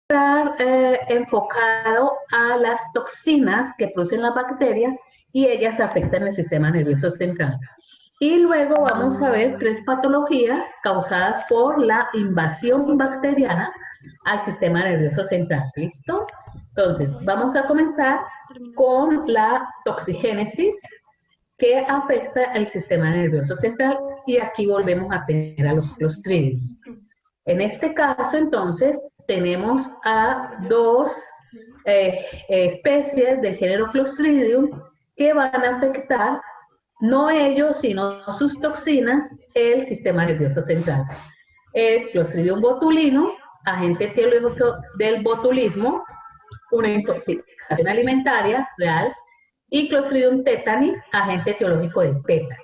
estar enfocado a las toxinas que producen las bacterias y ellas afectan el sistema nervioso central. Y luego vamos a ver 3 patologías causadas por la invasión bacteriana al sistema nervioso central. ¿Listo? Entonces, vamos a comenzar con la toxigénesis que afecta el sistema nervioso central y aquí volvemos a tener a los clostridios. En este caso, entonces, tenemos a 2 especies del género Clostridium que van a afectar, no ellos, sino sus toxinas, el sistema nervioso central. Es Clostridium botulinum, agente etiológico del botulismo, una intoxicación alimentaria real, y Clostridium tetani, agente etiológico del tétano.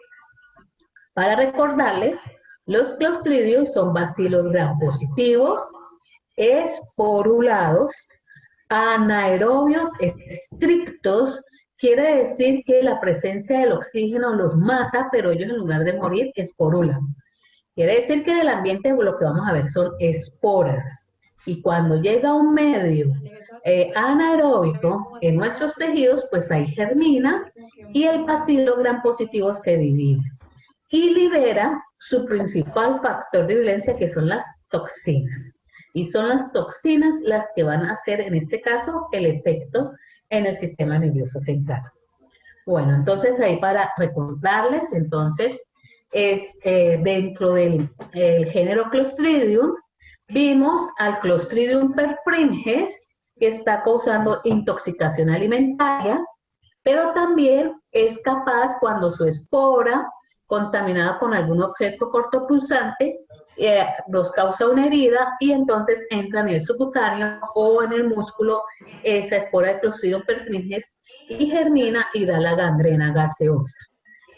Para recordarles, los clostridios son bacilos gram positivos, esporulados, anaerobios estrictos, quiere decir que la presencia del oxígeno los mata, pero ellos en lugar de morir esporulan. Quiere decir que en el ambiente lo que vamos a ver son esporas. Y cuando llega a un medio anaeróbico en nuestros tejidos, pues ahí germina y el bacilo gram positivo se divide y libera su principal factor de violencia, que son las toxinas. Y son las toxinas las que van a hacer, en este caso, el efecto en el sistema nervioso central. Bueno, entonces ahí para recordarles, entonces, es dentro del género Clostridium, vimos al Clostridium perfringens, que está causando intoxicación alimentaria, pero también es capaz cuando su espora, contaminada con algún objeto cortopulsante, nos causa una herida y entonces entra en el subcutáneo o en el músculo esa espora de Clostridium perfringens y germina y da la gangrena gaseosa.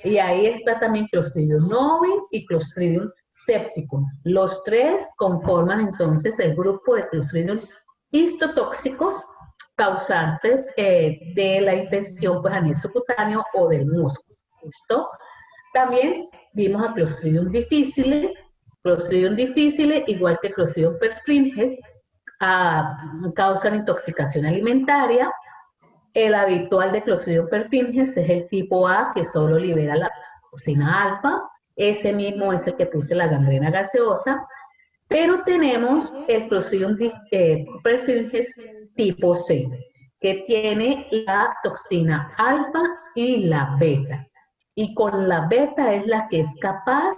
Y ahí está también Clostridium novi y Clostridium septicum. Los 3 conforman entonces el grupo de Clostridium histotóxicos causantes de la infección pues, a nivel subcutáneo o del músculo. ¿Listo? También vimos a Clostridium difficile. Clostridium difficile, igual que Clostridium perfringens, causan intoxicación alimentaria. El habitual de Clostridium perfringens es el tipo A, que solo libera la toxina alfa. Ese mismo es el que produce la gangrena gaseosa. Pero tenemos el Clostridium perfringens tipo C, que tiene la toxina alfa y la beta. Y con la beta es la que es capaz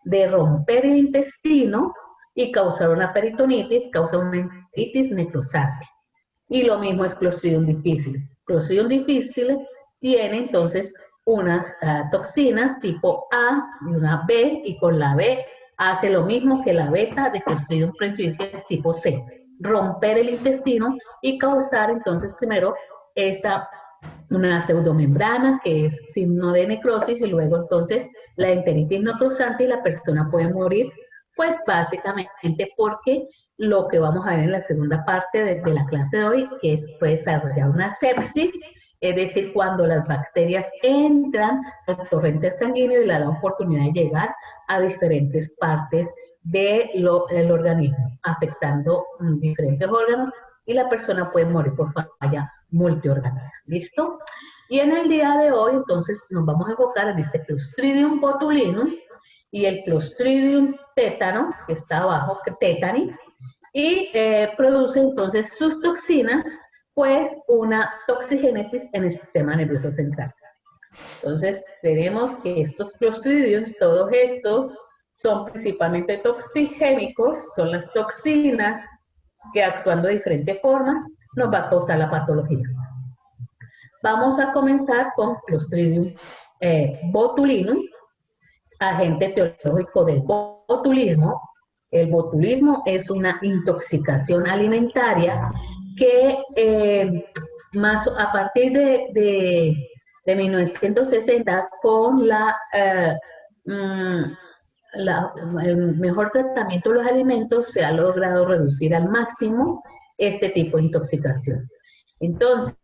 de romper el intestino y causar una peritonitis, causa una enteritis necrosante. Y lo mismo es Clostridium difficile. Clostridium difficile tiene entonces unas toxinas tipo A y una B, y con la B hace lo mismo que la beta de Clostridium perfringens tipo C, romper el intestino y causar entonces primero una pseudomembrana que es signo de necrosis y luego entonces la enteritis necrosante y la persona puede morir, pues básicamente porque lo que vamos a ver en la segunda parte de la clase de hoy, que es puede desarrollar una sepsis, es decir, cuando las bacterias entran al torrente sanguíneo y le dan la oportunidad de llegar a diferentes partes del organismo, afectando diferentes órganos y la persona puede morir por falla multiorgánica. ¿Listo? Y en el día de hoy, entonces, nos vamos a enfocar en este Clostridium botulinum y el Clostridium tétano, que está abajo, tétani, y produce entonces sus toxinas, pues una toxigénesis en el sistema nervioso central. Entonces, veremos que estos Clostridiums, todos estos, son principalmente toxigénicos, son las toxinas que actuando de diferentes formas nos va a causar la patología. Vamos a comenzar con Clostridium botulinum, agente etiológico del botulismo. El botulismo es una intoxicación alimentaria que más a partir de 1960 con el mejor tratamiento de los alimentos se ha logrado reducir al máximo este tipo de intoxicación. Entonces,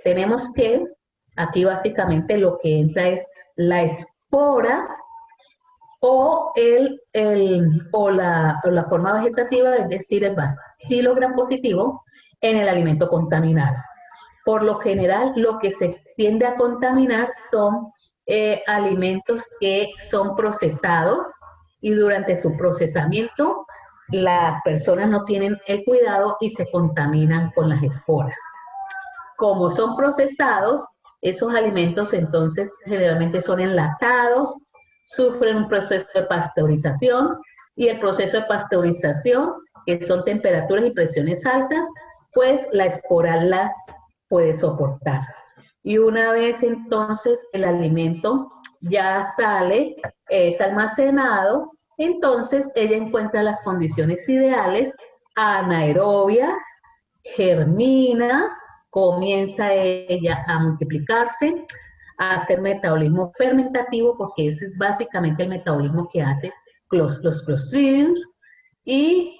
tenemos que, aquí básicamente lo que entra es la espora o la forma vegetativa, es decir, el bacilo gram positivo en el alimento contaminado. Por lo general, lo que se tiende a contaminar son alimentos que son procesados y durante su procesamiento las personas no tienen el cuidado y se contaminan con las esporas. Como son procesados, esos alimentos entonces generalmente son enlatados, sufren un proceso de pasteurización y el proceso de pasteurización, que son temperaturas y presiones altas, pues la espora las puede soportar. Y una vez entonces el alimento ya sale, es almacenado, entonces ella encuentra las condiciones ideales, anaerobias, germina, comienza ella a multiplicarse, a hacer metabolismo fermentativo, porque ese es básicamente el metabolismo que hace los clostridiums, y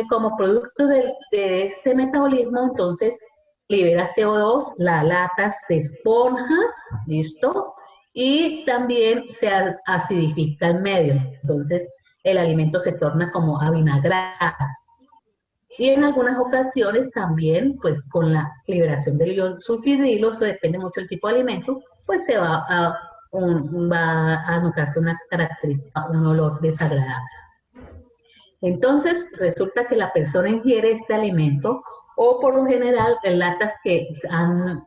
como producto de ese metabolismo, entonces libera CO2, la lata se esponja, ¿listo? Y también se acidifica el medio, entonces el alimento se torna como avinagrado. Y en algunas ocasiones también, pues con la liberación del ion sulfidrilo, eso depende mucho del tipo de alimento, pues se va a notarse una característica, un olor desagradable. Entonces, resulta que la persona ingiere este alimento o por lo general en latas que han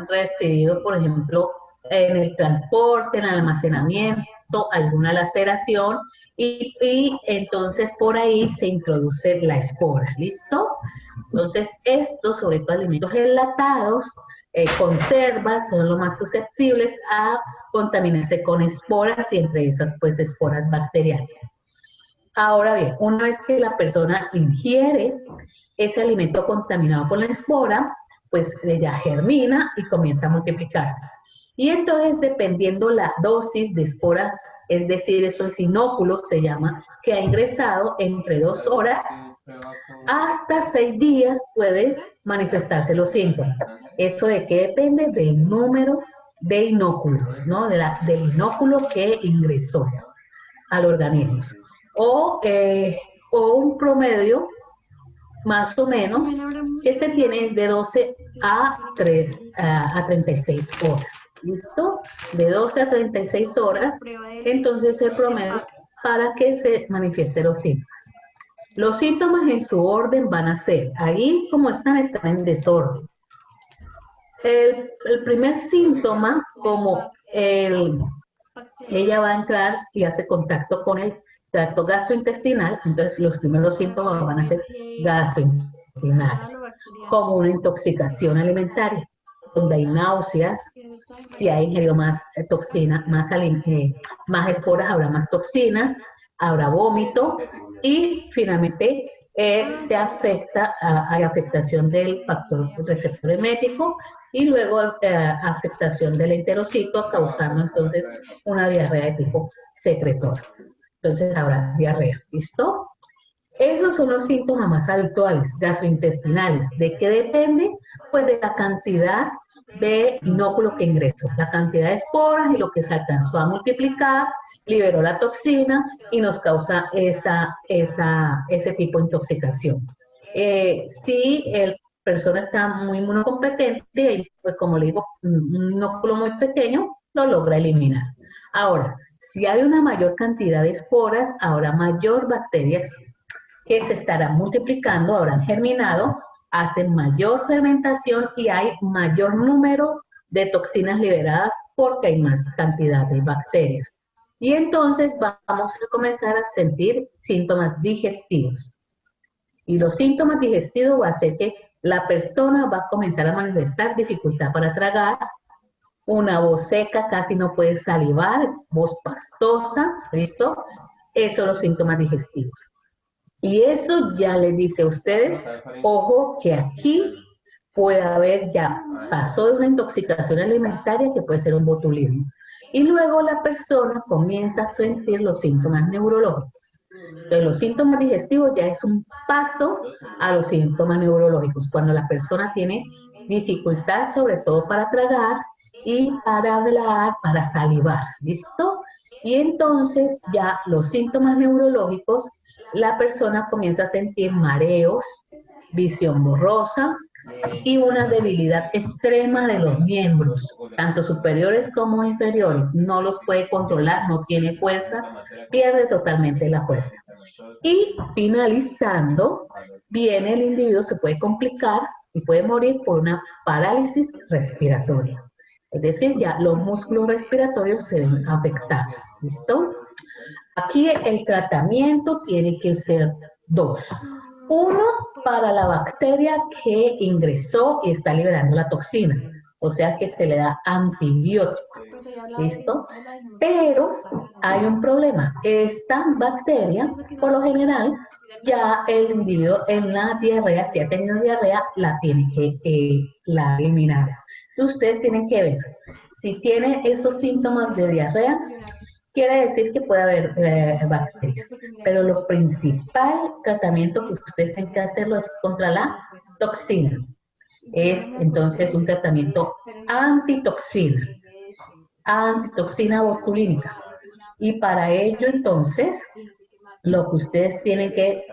recibido, por ejemplo, en el transporte, en el almacenamiento, alguna laceración y entonces por ahí se introduce la espora, ¿listo? Entonces, estos, sobre todo alimentos enlatados, conservas, son los más susceptibles a contaminarse con esporas y entre esas, pues, esporas bacterianas. Ahora bien, una vez que la persona ingiere ese alimento contaminado con la espora, pues ella germina y comienza a multiplicarse. Y entonces, dependiendo la dosis de esporas, es decir, esos inóculos se llama, que ha ingresado entre 2 horas hasta 6 días pueden manifestarse los síntomas. ¿Eso de qué depende? Del número de inóculos, ¿no? Del inóculo que ingresó al organismo. O un promedio, más o menos, que se tiene es de 12 a 36 horas. ¿Listo? De 12 a 36 horas, entonces el promedio para que se manifiesten los síntomas. Los síntomas en su orden van a ser, ahí como están en desorden. El primer síntoma, como ella va a entrar y hace contacto con el tracto gastrointestinal, entonces los primeros síntomas van a ser gastrointestinales, como una intoxicación alimentaria, donde hay náuseas, si hay ingerido más toxina, más esporas, habrá más toxinas, habrá vómito y finalmente se afecta, hay afectación del factor receptor emético y luego afectación del enterocito, causando entonces una diarrea de tipo secretor. Entonces habrá diarrea, ¿listo? Esos son los síntomas más habituales, gastrointestinales. ¿De qué depende? Pues de la cantidad de inóculo que ingresó, la cantidad de esporas y lo que se alcanzó a multiplicar, liberó la toxina y nos causa ese tipo de intoxicación. Si el persona está muy inmunocompetente y, pues, como le digo, un inóculo muy pequeño, lo logra eliminar. Ahora, si hay una mayor cantidad de esporas, habrá mayor bacterias que se estarán multiplicando, habrán germinado, hacen mayor fermentación y hay mayor número de toxinas liberadas porque hay más cantidad de bacterias. Y entonces vamos a comenzar a sentir síntomas digestivos. Y los síntomas digestivos va a ser que la persona va a comenzar a manifestar dificultad para tragar, una voz seca, casi no puede salivar, voz pastosa, ¿listo? Esos son los síntomas digestivos. Y eso ya les dice a ustedes, ojo que aquí puede haber, ya pasó de una intoxicación alimentaria que puede ser un botulismo. Y luego la persona comienza a sentir los síntomas neurológicos. Entonces los síntomas digestivos ya es un paso a los síntomas neurológicos, cuando la persona tiene dificultad sobre todo para tragar y para hablar, para salivar, ¿listo? Y entonces ya los síntomas neurológicos, la persona comienza a sentir mareos, visión borrosa y una debilidad extrema de los miembros, tanto superiores como inferiores. No los puede controlar, no tiene fuerza, pierde totalmente la fuerza. Y finalizando, viene el individuo, se puede complicar y puede morir por una parálisis respiratoria. Es decir, ya los músculos respiratorios se ven afectados. ¿Listo? Aquí el tratamiento tiene que ser dos. Uno, para la bacteria que ingresó y está liberando la toxina. O sea que se le da antibiótico. ¿Listo? Pero hay un problema. Esta bacteria, por lo general, ya el individuo en la diarrea, si ha tenido diarrea, la tiene que la eliminar. Ustedes tienen que ver, si tiene esos síntomas de diarrea, quiere decir que puede haber bacterias, pero lo principal tratamiento que ustedes tienen que hacerlo es contra la toxina. Es entonces un tratamiento antitoxina, antitoxina botulínica. Y para ello entonces, lo que ustedes tienen que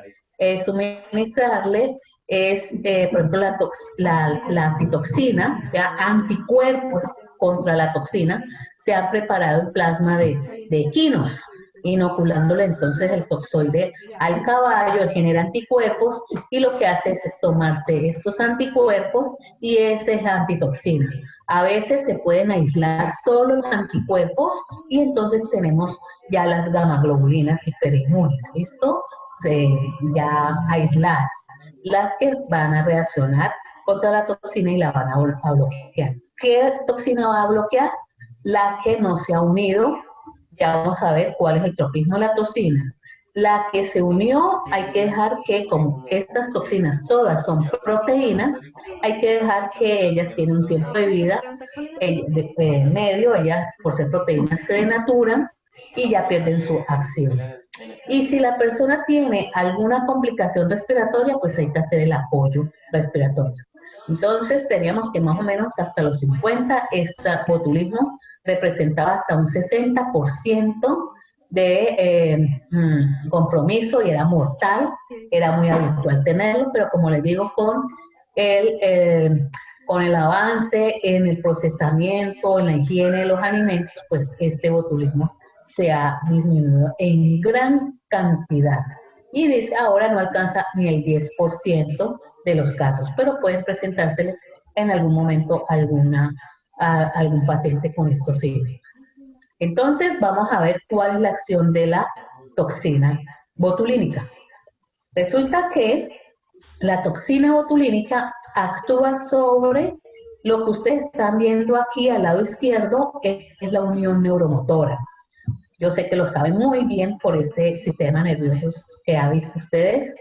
suministrarle es, por ejemplo, la antitoxina, o sea, anticuerpos contra la toxina, se han preparado en plasma de equinos, inoculándole entonces el toxoide al caballo, él genera anticuerpos y lo que hace es tomarse estos anticuerpos y esa es la antitoxina. A veces se pueden aislar solo los anticuerpos y entonces tenemos ya las gamaglobulinas hiperinmunes, ¿listo? Ya aisladas, las que van a reaccionar contra la toxina y la van a bloquear. ¿Qué toxina va a bloquear? La que no se ha unido, ya vamos a ver cuál es el tropismo de la toxina. La que se unió, hay que dejar que, como estas toxinas todas son proteínas, hay que dejar que ellas tienen un tiempo de vida medio, ellas por ser proteínas se denaturan y ya pierden su acción. Y si la persona tiene alguna complicación respiratoria, pues hay que hacer el apoyo respiratorio. Entonces teníamos que más o menos hasta los 50, este botulismo representaba hasta un 60% de compromiso y era mortal, era muy habitual tenerlo, pero como les digo, con el avance en el procesamiento, en la higiene de los alimentos, pues este botulismo se ha disminuido en gran cantidad. Y dice, ahora no alcanza ni el 10% de los casos, pero pueden presentársele en algún momento algún paciente con estos síntomas. Entonces, vamos a ver cuál es la acción de la toxina botulínica. Resulta que la toxina botulínica actúa sobre lo que ustedes están viendo aquí al lado izquierdo, que es la unión neuromotora. Yo sé que lo saben muy bien por ese sistema nervioso que ha visto ustedes.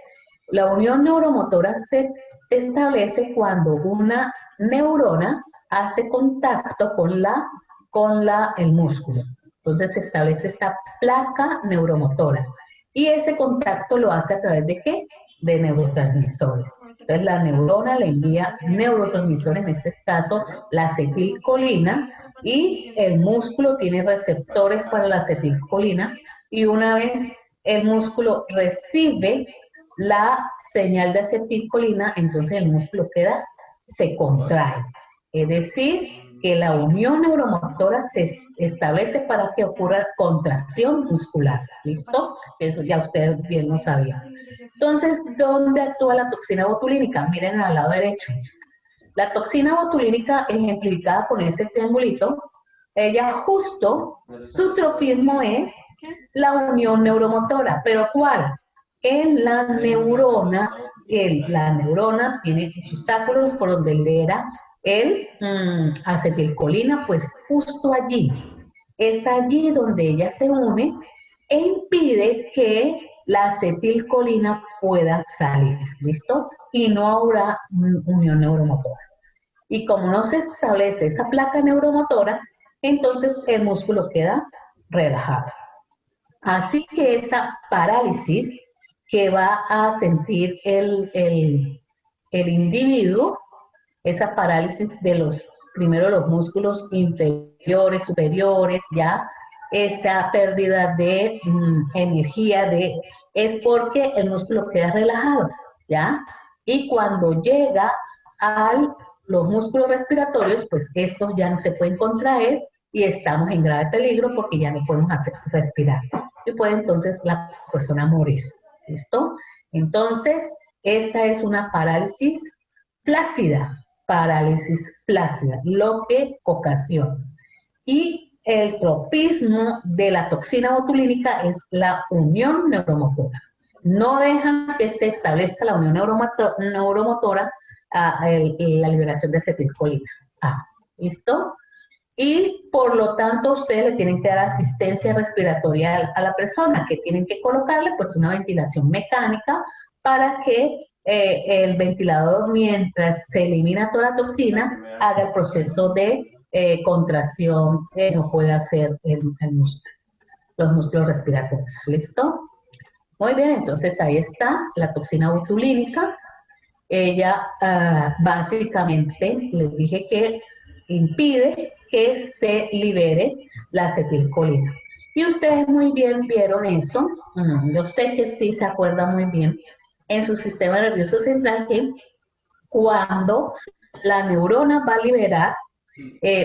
La unión neuromotora se establece cuando una neurona hace contacto con el músculo. Entonces se establece esta placa neuromotora. Y ese contacto lo hace a través de ¿qué? De neurotransmisores. Entonces la neurona le envía neurotransmisores, en este caso la acetilcolina, y el músculo tiene receptores para la acetilcolina y una vez el músculo recibe la señal de acetilcolina, entonces el músculo se contrae. Es decir, que la unión neuromotora se establece para que ocurra contracción muscular. ¿Listo? Eso ya ustedes bien lo sabían. Entonces, ¿dónde actúa la toxina botulínica? Miren al lado derecho. La toxina botulínica, ejemplificada con ese triangulito, ella justo, su tropismo es la unión neuromotora. ¿Pero cuál? En la neurona, la neurona tiene sus áculos por donde libera el acetilcolina, pues justo allí. Es allí donde ella se une e impide que la acetilcolina pueda salir, ¿listo? Y no habrá unión neuromotora. Y como no se establece esa placa neuromotora, entonces el músculo queda relajado. Así que esa parálisis que va a sentir el individuo, esa parálisis de primero los músculos inferiores, superiores, ya esa pérdida de energía, es porque el músculo queda relajado, ¿ya? Y cuando llega a los músculos respiratorios, pues estos ya no se pueden contraer y estamos en grave peligro porque ya no podemos hacer respirar. Y puede entonces la persona morir. ¿Listo? Entonces, esa es una parálisis flácida, lo que ocasiona. Y el tropismo de la toxina botulínica es la unión neuromotora. No dejan que se establezca la unión neuromotora a la liberación de acetilcolina. ¿Listo? Y por lo tanto ustedes le tienen que dar asistencia respiratoria a la persona, que tienen que colocarle pues una ventilación mecánica para que el ventilador, mientras se elimina toda la toxina, haga el proceso de contracción que no puede hacer los músculos respiratorios. ¿Listo? Muy bien, entonces ahí está la toxina botulínica. Ella básicamente les dije que impide que se libere la acetilcolina. Y ustedes muy bien vieron eso, yo sé que sí se acuerdan muy bien, en su sistema nervioso central, que cuando la neurona va a liberar,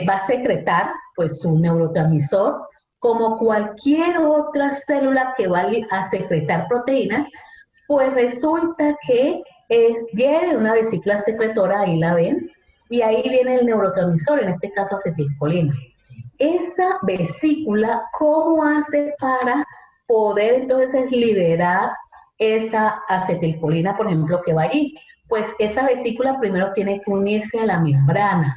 va a secretar pues su neurotransmisor, como cualquier otra célula que va a secretar proteínas, pues resulta que viene una vesícula secretora, ahí la ven, y ahí viene el neurotransmisor, en este caso acetilcolina. Esa vesícula, ¿cómo hace para poder entonces liberar esa acetilcolina, por ejemplo, que va allí? Pues esa vesícula primero tiene que unirse a la membrana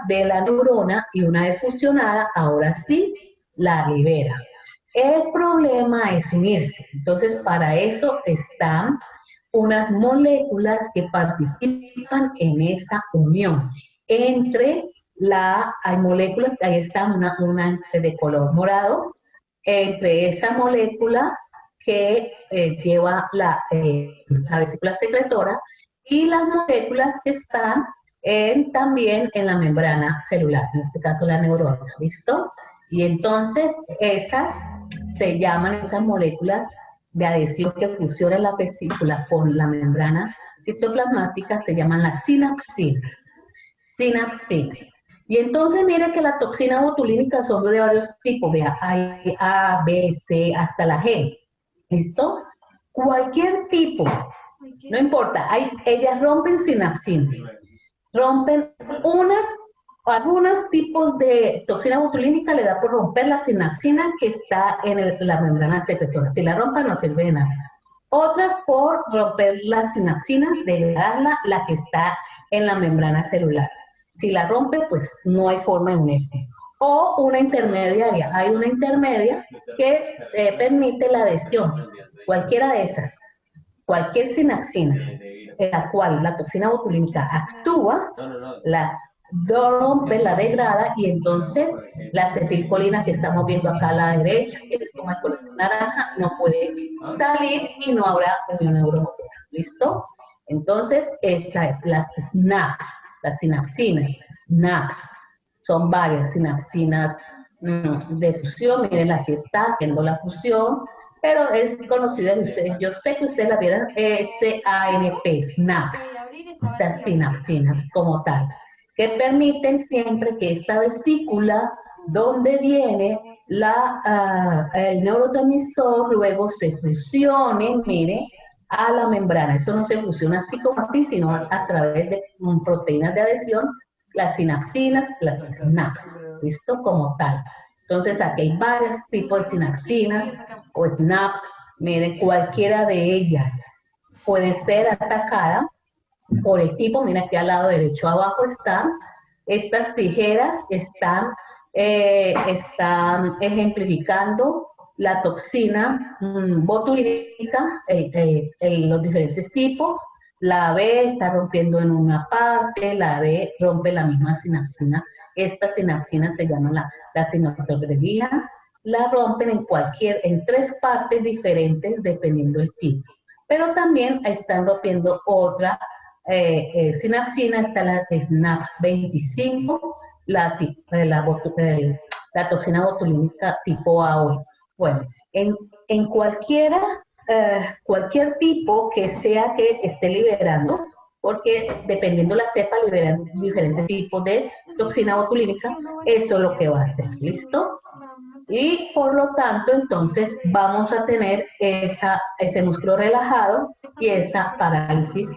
de la neurona, y una vez fusionada, ahora sí la libera. El problema es unirse. Entonces, para eso están unas moléculas que participan en esa unión. Hay moléculas, ahí está una de color morado, entre esa molécula que lleva la vesícula secretora y las moléculas que están también en la membrana celular, en este caso la neurona, ¿listo? Y entonces esas moléculas de adhesión que fusionan la vesícula con la membrana citoplasmática, se llaman las sinapsinas. Y entonces mire que la toxina botulínica son de varios tipos, vea, hay A, B, C, hasta la G, ¿listo? Cualquier tipo, no importa, ellas rompen sinapsinas, rompen algunos tipos de toxina botulínica le da por romper la sinapsina que está en la membrana secretora. Si la rompen no sirve de nada. Otras por romper la sinapsina, degradarla, la que está en la membrana celular. Si la rompe, pues no hay forma de unirse. O una intermediaria. Hay una intermedia que permite la adhesión. Cualquiera de esas. Cualquier sinapsina en la cual la toxina botulínica actúa, la rompe, la degrada, y entonces la acetilcolina que estamos viendo acá a la derecha, que es como el color naranja, no puede salir y no habrá unión neuromotora. ¿Listo? Entonces, esa es las sinapsinas, SNAPs. Son varias sinapsinas de fusión. Miren, la que está haciendo la fusión, pero es conocida de ustedes. Yo sé que ustedes la vieron, SANP, SNAPs, estas sinapsinas como tal, que permiten siempre que esta vesícula donde viene el neurotransmisor luego se fusione, mire, a la membrana. Eso no se fusiona así como así, sino a través de proteínas de adhesión, las sinapsinas, las SNAPs, ¿listo? Como tal. Entonces aquí hay varios tipos de sinapsinas o SNAPs. Miren, cualquiera de ellas puede ser atacada por el tipo. Mira, aquí al lado derecho abajo están estas tijeras, están ejemplificando la toxina botulínica, los diferentes tipos. La B está rompiendo en una parte, la D rompe la misma sinapsina. Esta sinapsina se llama la sinaptogrelina. La rompen en 3 partes diferentes dependiendo del tipo. Pero también están rompiendo otra sinapsina, está la SNAP 25, la la toxina botulínica tipo A o E. Bueno, en cualquier tipo que sea que esté liberando, porque dependiendo la cepa liberan diferentes tipos de toxina botulínica, eso es lo que va a hacer, ¿listo? Y por lo tanto, entonces vamos a tener ese músculo relajado y esa parálisis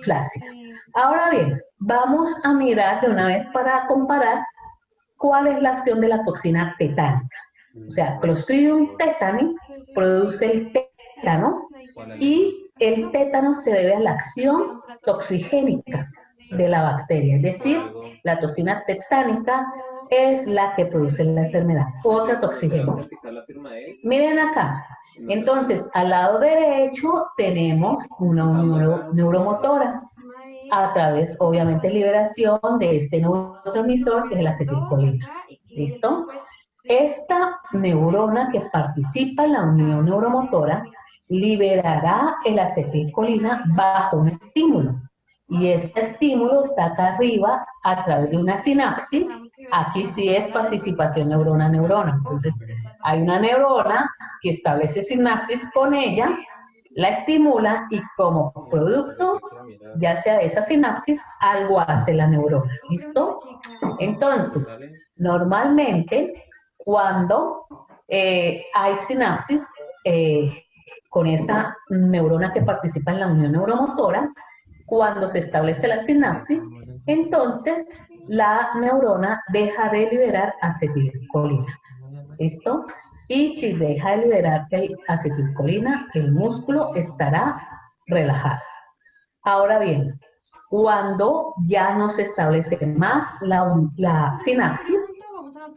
flácida. Ahora bien, vamos a mirar de una vez para comparar cuál es la acción de la toxina tetánica. O sea, Clostridium tetani produce el tétano y el tétano se debe a la acción toxigénica de la bacteria, es decir, la toxina tetánica es la que produce la enfermedad, otra toxigénica. Miren acá, entonces al lado derecho tenemos una unión neuromotora a través, obviamente, liberación de este neurotransmisor que es la acetilcolina. ¿Listo? Esta neurona que participa en la unión neuromotora liberará el acetilcolina bajo un estímulo. Y este estímulo está acá arriba a través de una sinapsis. Aquí sí es participación neurona-neurona. Entonces, hay una neurona que establece sinapsis con ella, la estimula y como producto, ya sea de esa sinapsis, algo hace la neurona. ¿Listo? Entonces, normalmente, cuando hay sinapsis con esa neurona que participa en la unión neuromotora, cuando se establece la sinapsis, entonces la neurona deja de liberar acetilcolina. ¿Listo? Y si deja de liberar el acetilcolina, el músculo estará relajado. Ahora bien, cuando ya no se establece más la sinapsis,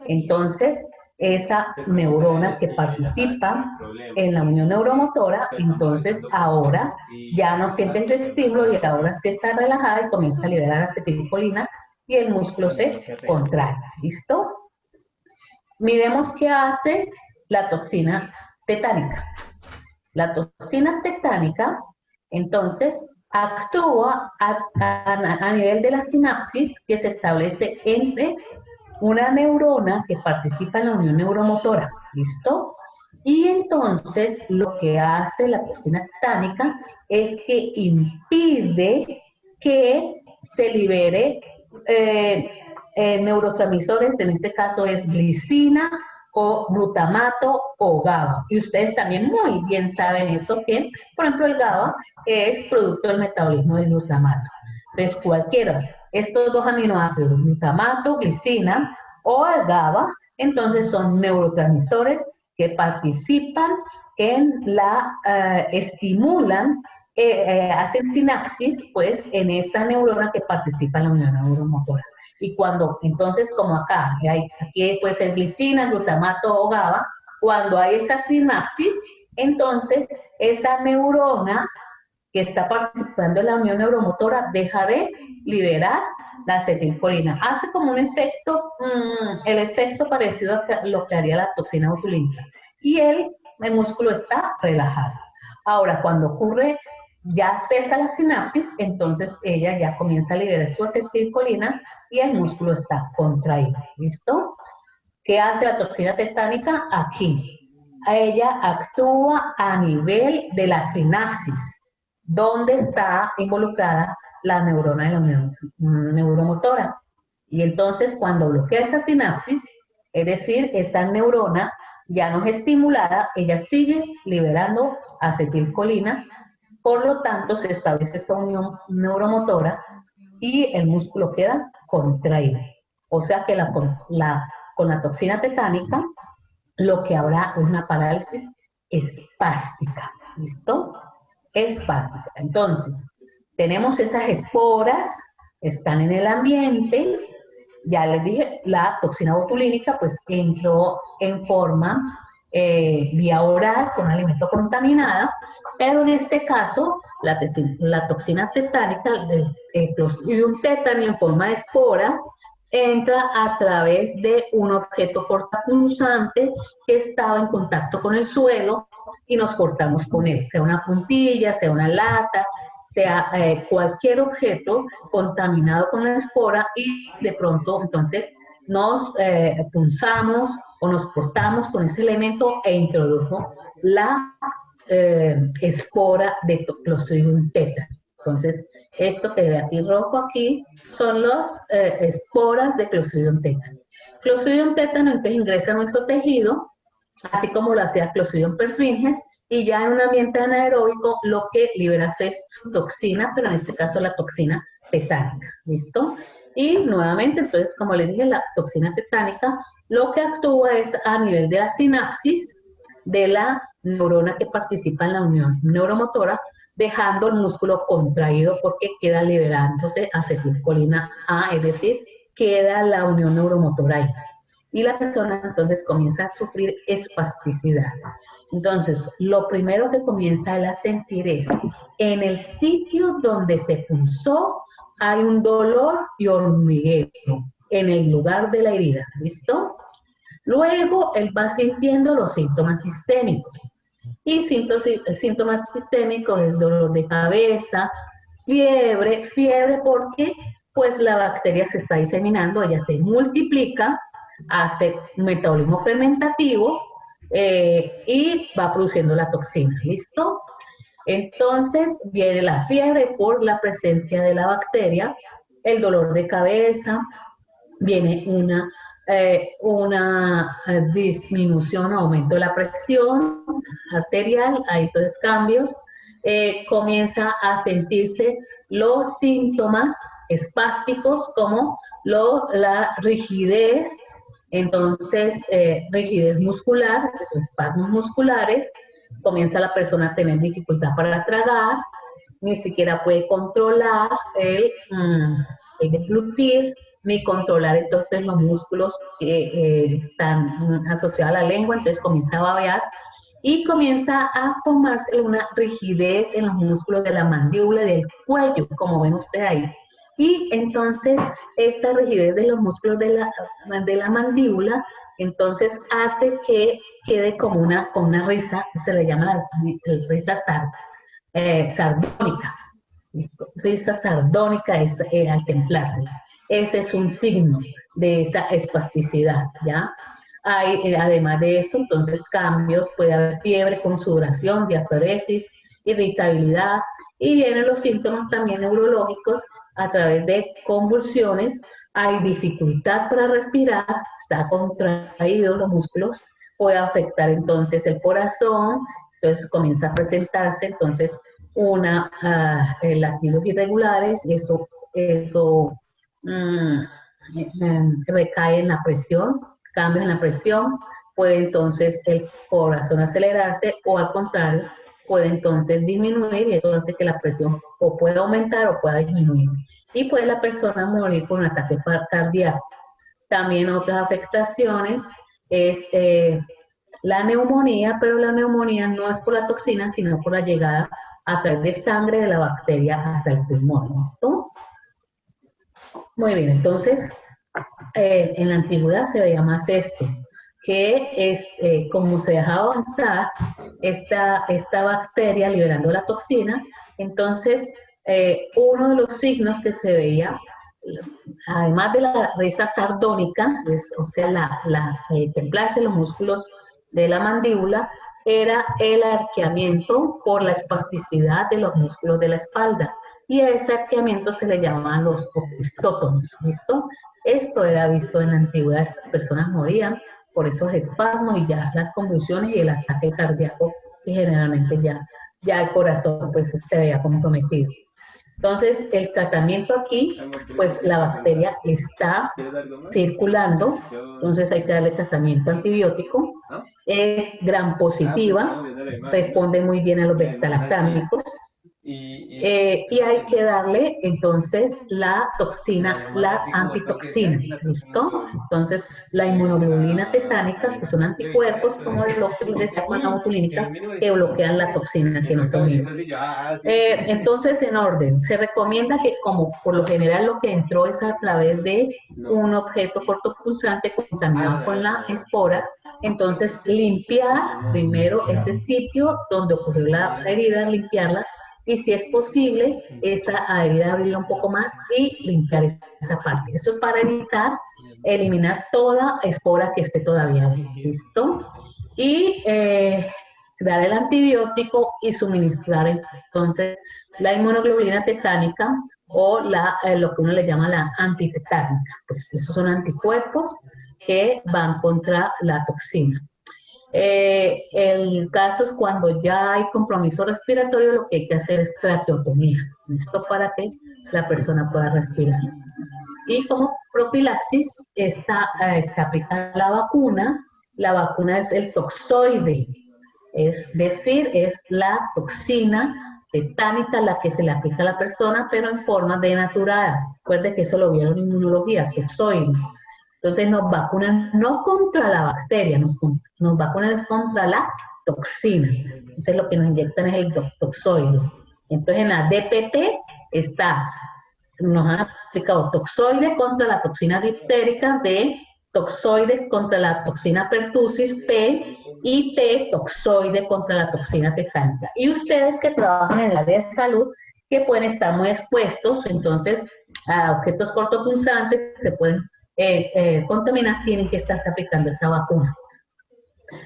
entonces esa neurona que participa en la unión neuromotora, entonces ahora ya no siente ese estímulo y ahora se está relajada y comienza a liberar acetilcolina y el músculo se contrae. ¿Listo? Miremos qué hace la toxina tetánica. La toxina tetánica, entonces, actúa a nivel de la sinapsis que se establece entre una neurona que participa en la unión neuromotora, ¿listo? Y entonces lo que hace la toxina tetánica es que impide que se libere neurotransmisores, en este caso es glicina o glutamato o GABA. Y ustedes también muy bien saben eso, que por ejemplo el GABA es producto del metabolismo del glutamato. Entonces cualquiera, estos dos aminoácidos, glutamato, glicina o el GABA, entonces son neurotransmisores que participan en estimulan, hacen sinapsis, pues, en esa neurona que participa en la unión neuromotora. Y cuando, entonces, como acá, aquí puede ser glicina, glutamato o GABA, cuando hay esa sinapsis, entonces esa neurona que está participando en la unión neuromotora deja de liberar la acetilcolina. Hace como un efecto, el efecto parecido a lo que haría la toxina botulínica. Y el músculo está relajado. Ahora, cuando ocurre, ya cesa la sinapsis, entonces ella ya comienza a liberar su acetilcolina y el músculo está contraído. ¿Listo? ¿Qué hace la toxina tetánica? Aquí. Ella actúa a nivel de la sinapsis, donde está involucrada la neurona de la unión neuromotora. Y entonces cuando bloquea esa sinapsis, es decir, esa neurona ya no es estimulada, ella sigue liberando acetilcolina, por lo tanto se establece esta unión neuromotora y el músculo queda contraído. O sea que con la toxina tetánica lo que habrá es una parálisis espástica. ¿Listo? Espástica. Entonces, tenemos esas esporas, están en el ambiente. Ya les dije, la toxina botulínica pues entró en forma vía oral con alimento contaminado, pero en este caso la toxina tetánica, el Clostridium tetani en forma de espora, entra a través de un objeto cortapunzante que estaba en contacto con el suelo y nos cortamos con él, sea una puntilla, sea una lata, sea cualquier objeto contaminado con la espora y de pronto entonces nos punzamos o nos cortamos con ese elemento e introdujo la espora de Clostridium tetani. Entonces, esto que ve aquí rojo aquí son las esporas de Clostridium tetani. Clostridium tetani entonces ingresa a nuestro tejido, así como lo hacía Clostridium perfringens, y ya en un ambiente anaeróbico lo que libera es su toxina, pero en este caso la toxina tetánica, ¿listo? Y nuevamente, entonces, como les dije, la toxina tetánica lo que actúa es a nivel de la sinapsis de la neurona que participa en la unión neuromotora, dejando el músculo contraído porque queda liberándose acetilcolina A, es decir, queda la unión neuromotora ahí. Y la persona entonces comienza a sufrir espasticidad. Entonces, lo primero que comienza él a sentir es, en el sitio donde se punzó, hay un dolor y hormigueo en el lugar de la herida, ¿listo? Luego, él va sintiendo los síntomas sistémicos. Y síntomas sistémicos es dolor de cabeza, fiebre porque pues la bacteria se está diseminando, ella se multiplica, hace un metabolismo fermentativo y va produciendo la toxina, ¿listo? Entonces viene la fiebre por la presencia de la bacteria, el dolor de cabeza, viene una disminución o aumento de la presión arterial, hay entonces cambios, comienza a sentirse los síntomas espásticos como la rigidez, entonces rigidez muscular, que son espasmos musculares, comienza la persona a tener dificultad para tragar, ni siquiera puede controlar el deglutir, ni controlar entonces los músculos que están asociados a la lengua, entonces comienza a babear y comienza a formarse una rigidez en los músculos de la mandíbula y del cuello, como ven ustedes ahí. Y entonces esa rigidez de los músculos de la mandíbula, entonces hace que quede como una risa, se le llama la risa sardónica. Risa sardónica es al templarse. Ese es un signo de esa espasticidad, ¿ya? Hay, además de eso, entonces cambios, puede haber fiebre con sudoración, diaforesis, irritabilidad, y vienen los síntomas también neurológicos a través de convulsiones, hay dificultad para respirar, está contraído los músculos, puede afectar entonces el corazón, entonces comienza a presentarse entonces latidos irregulares, eso recae en la presión, cambios en la presión, puede entonces el corazón acelerarse o al contrario, puede entonces disminuir y eso hace que la presión o pueda aumentar o pueda disminuir. Y puede la persona morir por un ataque cardíaco. También otras afectaciones es la neumonía, pero la neumonía no es por la toxina, sino por la llegada a través de sangre de la bacteria hasta el pulmón, ¿listo? Muy bien, entonces, en la antigüedad se veía más esto, que es como se dejaba avanzar esta bacteria liberando la toxina, entonces uno de los signos que se veía, además de la risa sardónica, o sea, templarse los músculos de la mandíbula, era el arqueamiento por la espasticidad de los músculos de la espalda. Y a ese arqueamiento se le llamaban los opistótomos, ¿listo? Esto era visto en la antigüedad, estas personas morían por esos espasmos y ya las convulsiones y el ataque cardíaco, y generalmente ya el corazón pues se veía comprometido. Entonces, el tratamiento aquí, pues la bacteria está circulando, entonces hay que darle tratamiento antibiótico, es gram positiva, responde muy bien a los beta-lactámicos, y hay que darle entonces la toxina, la antitoxina, ¿listo? Entonces, la inmunoglobulina tetánica, que son anticuerpos como el bloque de esa botulínica, que bloquean la toxina que nos domina. Entonces, en orden, se recomienda que como por lo general lo que entró es a través de un objeto cortopulsante contaminado con la espora, entonces limpiar primero ese sitio donde ocurrió la herida, limpiarla, y si es posible, esa herida abrirla un poco más y limpiar esa parte. Eso es para evitar, eliminar toda espora que esté todavía ahí. ¿Listo? Y dar el antibiótico y suministrar entonces la inmunoglobulina tetánica o lo que uno le llama la antitetánica. Pues esos son anticuerpos que van contra la toxina. El caso es cuando ya hay compromiso respiratorio, lo que hay que hacer es traqueotomía. Esto para que la persona pueda respirar. Y como profilaxis, se aplica la vacuna. La vacuna es el toxoide, es decir, es la toxina tetánica la que se le aplica a la persona, pero en forma denaturada. Recuerde que eso lo vieron en inmunología, toxoide. Entonces nos vacunan no contra la bacteria, nos vacunan es contra la toxina. Entonces lo que nos inyectan es el toxoide. Entonces en la DPT nos han aplicado toxoide contra la toxina difterica D, toxoide contra la toxina pertussis P y T, toxoide contra la toxina tetánica. Y ustedes que trabajan en el área de salud, que pueden estar muy expuestos, entonces, a objetos cortopunzantes, se pueden contaminar, tienen que estarse aplicando esta vacuna.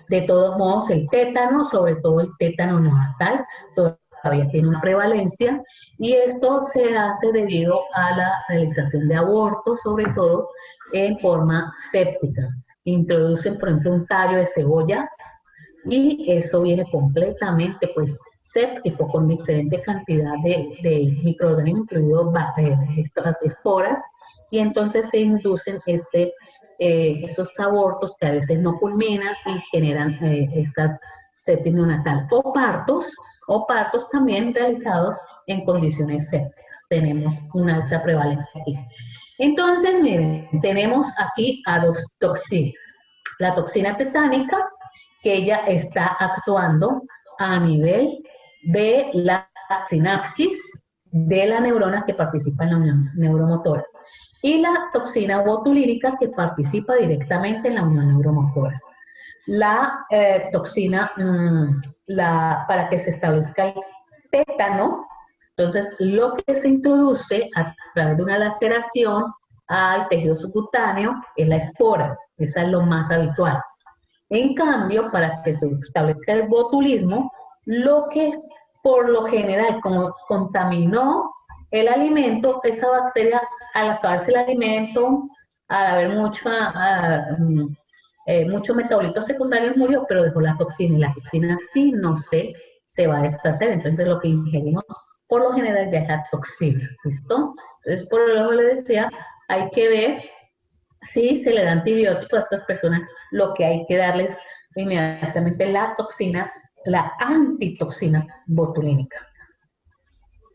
De todos modos, el tétano, sobre todo el tétano neonatal, todavía tiene una prevalencia y esto se hace debido a la realización de abortos, sobre todo en forma séptica. Introducen, por ejemplo, un tallo de cebolla y eso viene completamente, pues, séptico, con diferente cantidad de microorganismos, incluidos estas esporas, y entonces se inducen esos abortos que a veces no culminan y generan estas sepsis neonatal o partos también realizados en condiciones sépticas. Tenemos una alta prevalencia aquí. Entonces, miren, tenemos aquí a dos toxinas. La toxina tetánica, que ella está actuando a nivel de la sinapsis de la neurona que participa en la unión neuromotora. Y la toxina botulínica que participa directamente en la unión neuromotora. La toxina, para que se establezca el tétano, entonces lo que se introduce a través de una laceración al tejido subcutáneo es la espora, esa es lo más habitual. En cambio, para que se establezca el botulismo, lo que por lo general, como contaminó el alimento, esa bacteria, al acabarse el alimento, al haber muchos metabolitos secundarios, murió, pero dejó la toxina, y la toxina sí no se va a deshacer. Entonces, lo que ingerimos por lo general ya es la toxina, ¿listo? Entonces, por lo que les decía, hay que ver si se le da antibiótico a estas personas, lo que hay que darles inmediatamente la toxina, la antitoxina botulínica.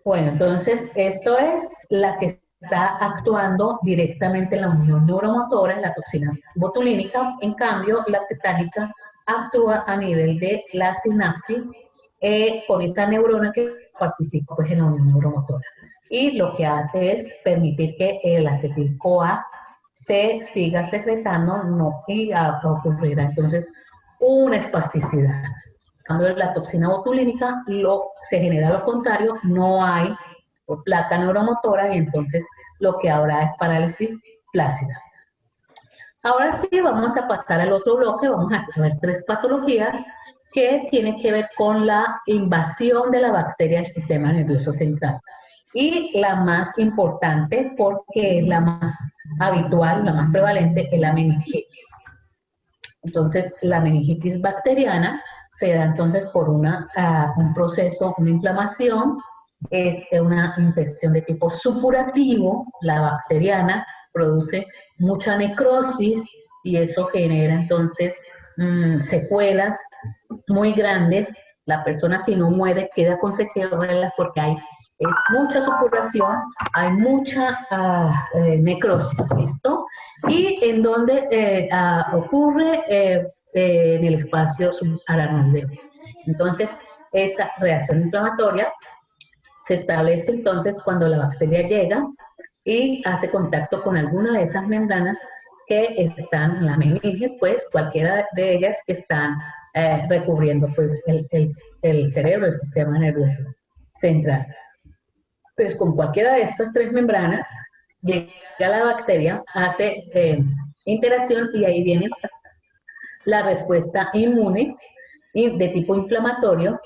Bueno, entonces esto es la que está actuando directamente en la unión neuromotora, en la toxina botulínica. En cambio, la tetánica actúa a nivel de la sinapsis por esa neurona que participa, pues, en la unión neuromotora. Y lo que hace es permitir que el acetil-CoA se siga secretando, y ocurrirá entonces una espasticidad. En cambio, la toxina botulínica se genera lo contrario, no hay placa neuromotora y entonces lo que habrá es parálisis flácida. Ahora sí, vamos a pasar al otro bloque, vamos a ver 3 patologías que tienen que ver con la invasión de la bacteria del sistema nervioso central. Y la más importante, porque es la más habitual, la más prevalente, es la meningitis. Entonces, la meningitis bacteriana se da entonces por un proceso, una inflamación, es una infección de tipo supurativo. La bacteriana produce mucha necrosis y eso genera entonces secuelas muy grandes. La persona, si no muere, queda con secuelas porque es mucha supuración, hay mucha necrosis, ¿listo? Y en donde ocurre en el espacio subaracnoideo. Entonces, esa reacción inflamatoria se establece entonces cuando la bacteria llega y hace contacto con alguna de esas membranas que están en la meninges, pues cualquiera de ellas que están recubriendo pues el cerebro, el sistema nervioso. central. Entonces, con cualquiera de estas tres membranas, llega la bacteria, hace interacción y ahí viene la respuesta inmune de tipo inflamatorio,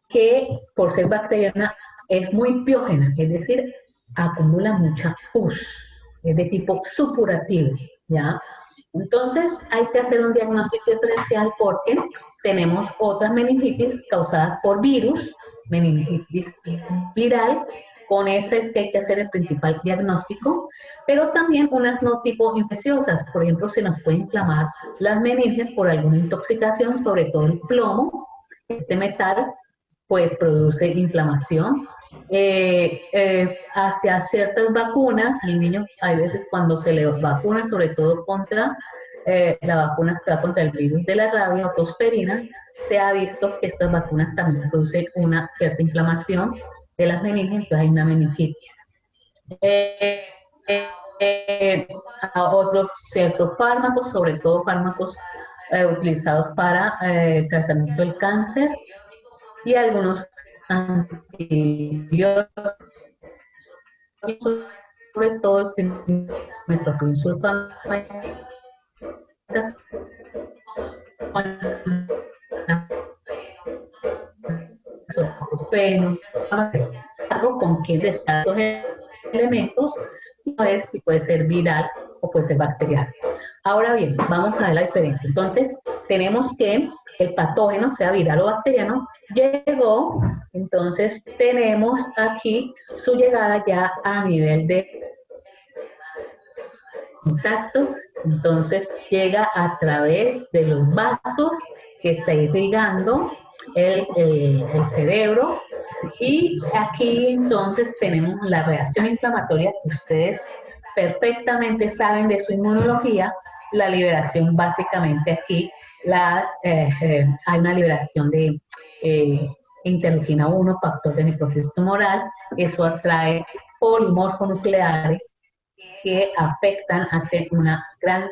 que por ser bacteriana es muy piógena, es decir, acumula mucha pus, es de tipo supurativo, ¿ya? Entonces hay que hacer un diagnóstico diferencial porque tenemos otras meningitis causadas por virus, meningitis viral, con esa es que hay que hacer el principal diagnóstico, pero también unas no tipo infecciosas, por ejemplo, se nos puede inflamar las meninges por alguna intoxicación, sobre todo el plomo, este metal, pues produce inflamación. Hacia ciertas vacunas, al niño hay veces cuando se le vacuna, sobre todo contra la vacuna que va contra el virus de la rabia o tosferina, se ha visto que estas vacunas también producen una cierta inflamación de las meninges, entonces hay una meningitis. A otros ciertos fármacos, sobre todo fármacos utilizados para el tratamiento del cáncer y algunos antibióticos, sobre todo el metropinsulfato, algo con quien de estos elementos y a ver si puede ser viral o puede ser bacteriano. Ahora bien, vamos a ver la diferencia. Entonces, tenemos que el patógeno, sea viral o bacteriano, llegó, entonces tenemos aquí su llegada ya a nivel de contacto, entonces llega a través de los vasos que está irrigando el cerebro, y aquí entonces tenemos la reacción inflamatoria que ustedes perfectamente saben de su inmunología, la liberación básicamente aquí, hay una liberación de interleuquina 1, factor de necrosis tumoral, eso atrae polimorfonucleares que afectan, hacen una gran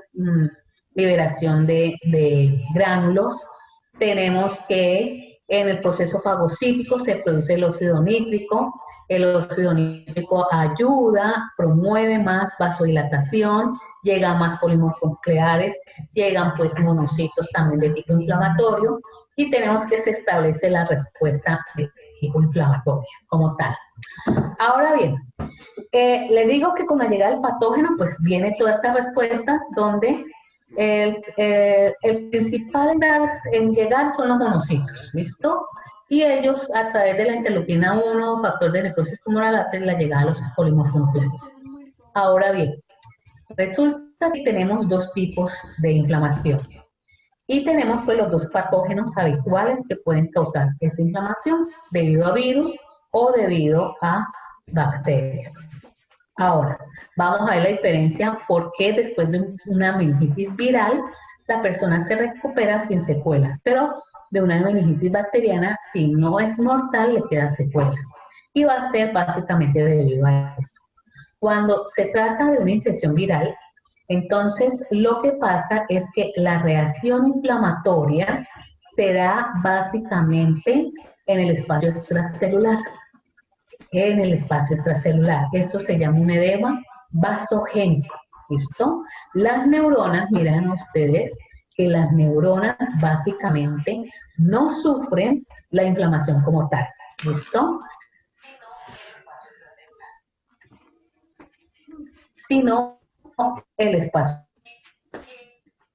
liberación de gránulos. Tenemos que en el proceso fagocítico se produce el óxido nítrico. El óxido nítrico ayuda, promueve más vasodilatación, llegan más polimorfonucleares, llegan pues monocitos también de tipo inflamatorio, y tenemos que se establece la respuesta de tipo inflamatorio como tal. Ahora bien, le digo que con la llegada del patógeno, pues viene toda esta respuesta donde el principal en llegar son los monocitos, ¿listo? Y ellos, a través de la interleuquina 1, factor de necrosis tumoral, hacen la llegada a los polimorfonucleares. Ahora bien, resulta que tenemos dos tipos de inflamación. Y tenemos pues los dos patógenos habituales que pueden causar esa inflamación debido a virus o debido a bacterias. Ahora, vamos a ver la diferencia por qué después de una meningitis viral la persona se recupera sin secuelas, pero de una meningitis bacteriana, si no es mortal, le quedan secuelas. Y va a ser básicamente debido a eso. Cuando se trata de una infección viral, entonces lo que pasa es que la reacción inflamatoria se da básicamente en el espacio extracelular. En el espacio extracelular. Eso se llama un edema vasogénico. ¿Listo? Las neuronas, miren ustedes que las neuronas básicamente no sufren la inflamación como tal. ¿Listo? Sino el espacio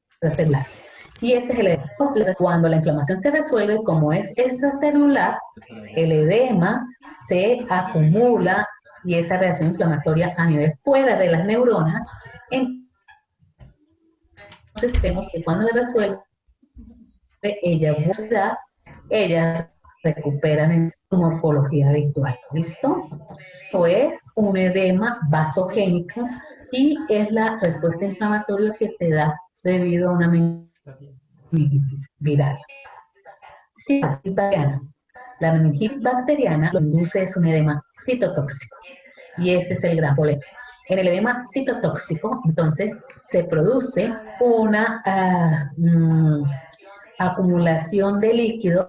extracelular. Y ese es el edema. Cuando la inflamación se resuelve, como es extracelular, el edema se acumula y esa reacción inflamatoria a nivel fuera de las neuronas. Entonces vemos que cuando se resuelve, ellas recuperan en su morfología habitual. ¿Listo? Esto es un edema vasogénico y es la respuesta inflamatoria que se da debido a una meningitis viral. Sí, la meningitis bacteriana lo que induce es un edema citotóxico y ese es el gran problema. En el edema citotóxico, entonces, se produce una acumulación de líquido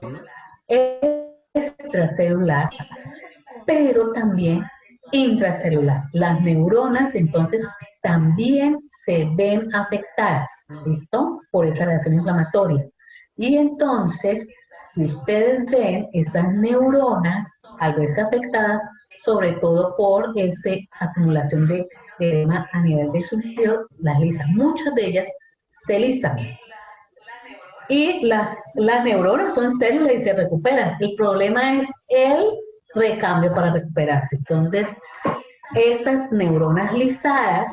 extracelular pero también intracelular. Las neuronas entonces también se ven afectadas, ¿listo? Por esa reacción inflamatoria. Y entonces, si ustedes ven, esas neuronas, al verse afectadas, sobre todo por esa acumulación de edema a nivel del superior, las lisan. Muchas de ellas se lisan. Y las neuronas son células y se recuperan. El problema es el recambio para recuperarse. Entonces, esas neuronas lisadas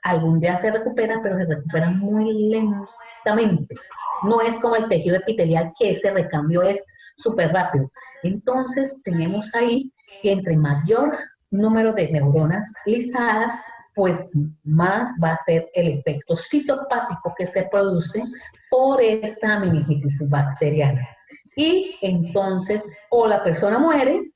algún día se recuperan, pero se recuperan muy lentamente. No es como el tejido epitelial, que ese recambio es súper rápido. Entonces, tenemos ahí que entre mayor número de neuronas lisadas, pues más va a ser el efecto citopático que se produce por esa meningitis bacteriana. Y entonces, o la persona muere,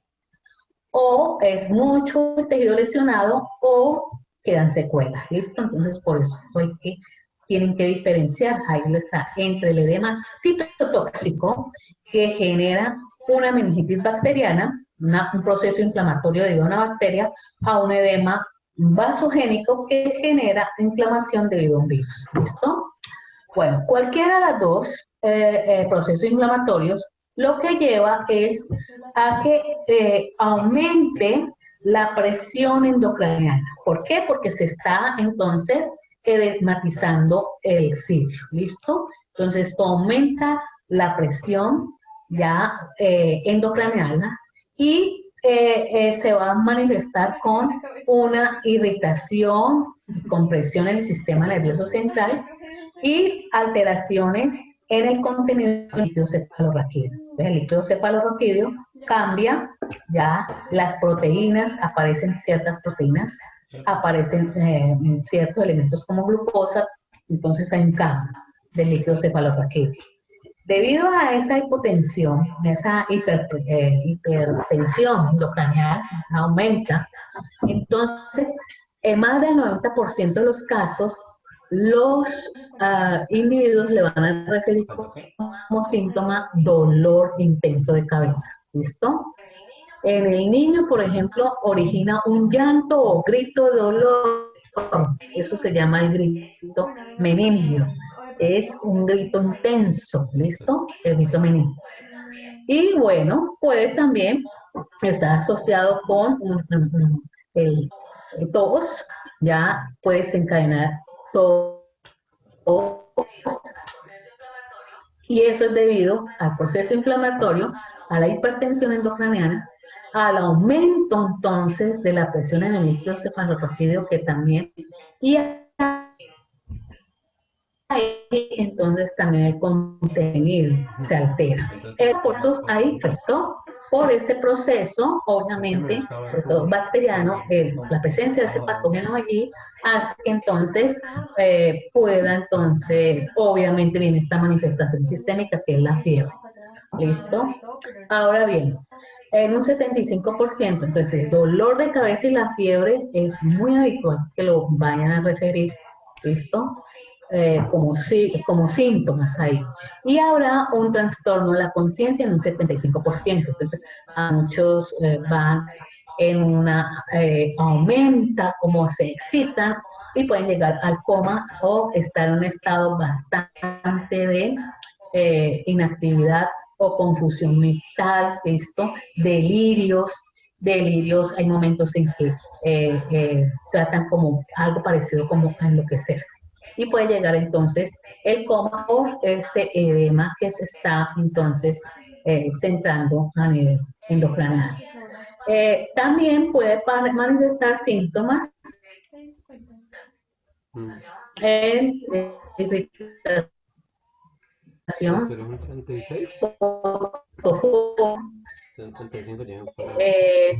o es mucho el tejido lesionado, o quedan secuelas, ¿listo? Entonces, por eso hay que, tienen que diferenciar, ahí está, entre el edema citotóxico, que genera una meningitis bacteriana, un proceso inflamatorio debido a una bacteria, a un edema vasogénico que genera inflamación debido a un virus, ¿listo? Bueno, cualquiera de las dos procesos inflamatorios lo que lleva es a que aumente la presión endocraniana. ¿Por qué? Porque se está entonces edematizando el sitio, ¿listo? Entonces esto aumenta la presión ya endocraniana y se va a manifestar con una irritación, compresión en el sistema nervioso central y alteraciones en el contenido del líquido cefalorraquídeo. El líquido cefalorraquídeo cambia, ya las proteínas, aparecen ciertas proteínas, aparecen ciertos elementos como glucosa, entonces hay un cambio del líquido cefalorraquídeo. Debido a esa hipotensión, esa hipertensión endocranial aumenta, entonces en más del 90% de los casos los individuos le van a referir como síntoma dolor intenso de cabeza. ¿Listo? En el niño, por ejemplo, origina un llanto o grito de dolor. Eso se llama el grito meningio. Es un grito intenso, ¿listo? El grito meningio. Y bueno, puede también estar asociado con el tos, ya puede desencadenar tos. Y eso es debido al proceso inflamatorio, a la hipertensión endocraniana, al aumento entonces de la presión en el líquido cefalorraquídeo que también, y ahí entonces también el contenido se altera. Por eso hay efecto por ese proceso, obviamente, sobre todo bacteriano, la presencia de ese patógeno allí hace que entonces pueda entonces, obviamente viene esta manifestación sistémica que es la fiebre. ¿Listo? Ahora bien, en un 75%, entonces el dolor de cabeza y la fiebre es muy habitual que lo vayan a referir, ¿listo? Como síntomas ahí. Y habrá un trastorno de la conciencia en un 75%. Entonces, a muchos van en una, aumenta como se excitan y pueden llegar al coma o estar en un estado bastante de inactividad o confusión mental, esto, delirios, hay momentos en que tratan como algo parecido como a enloquecerse. Y puede llegar entonces el coma por ese edema que se está entonces centrando a nivel endocrinal. También puede manifestar síntomas en irritación,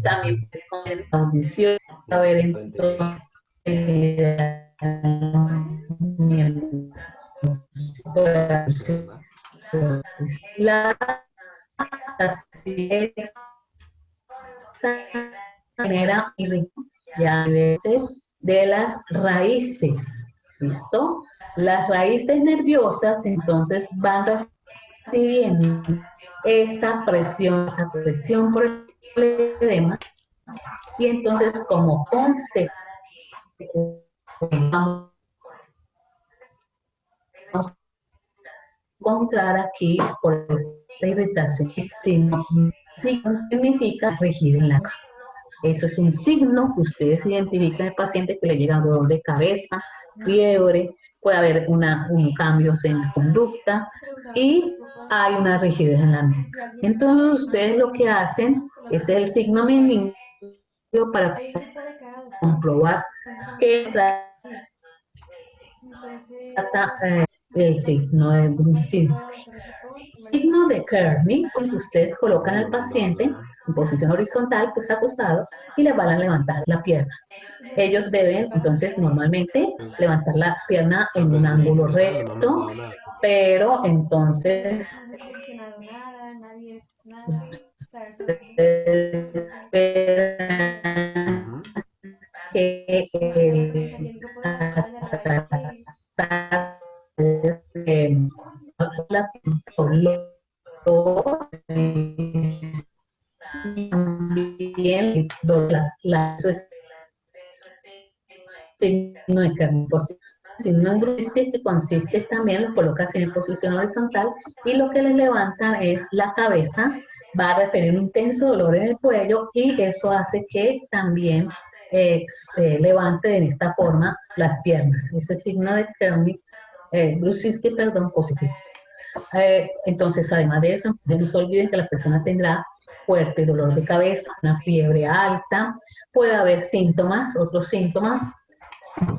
también puede audición, a ver entonces la acidez genera irritación ya a veces de las raíces, ¿listo? Las raíces nerviosas entonces van recibiendo esa presión por el edema Y entonces, como consecuencia, vamos a encontrar aquí, por esta irritación, signo significa rigidez en la boca. Eso es un signo que ustedes identifican en el paciente que le llega dolor de cabeza, fiebre, puede haber un cambios en la conducta y hay una rigidez en la nuca. Entonces ustedes lo que hacen es el signo mínimo para comprobar que trata el signo de Brunzinski. El signo de Kearney, porque ustedes colocan al paciente en posición horizontal, pues acostado, y le van a levantar la pierna. Ellos deben, entonces, normalmente levantar la pierna en un ángulo recto, pero entonces que la también eso es signo de carne. Signo de Brunskill que consiste también, lo colocas en posición horizontal y lo que les levantan es la cabeza, va a referir un intenso dolor en el cuello y eso hace que también levante de esta forma las piernas. Eso es signo de Kearney, Brunskill, perdón, positivo. Entonces, además de eso, no se olviden que la persona tendrá fuerte dolor de cabeza, una fiebre alta, puede haber síntomas, otros síntomas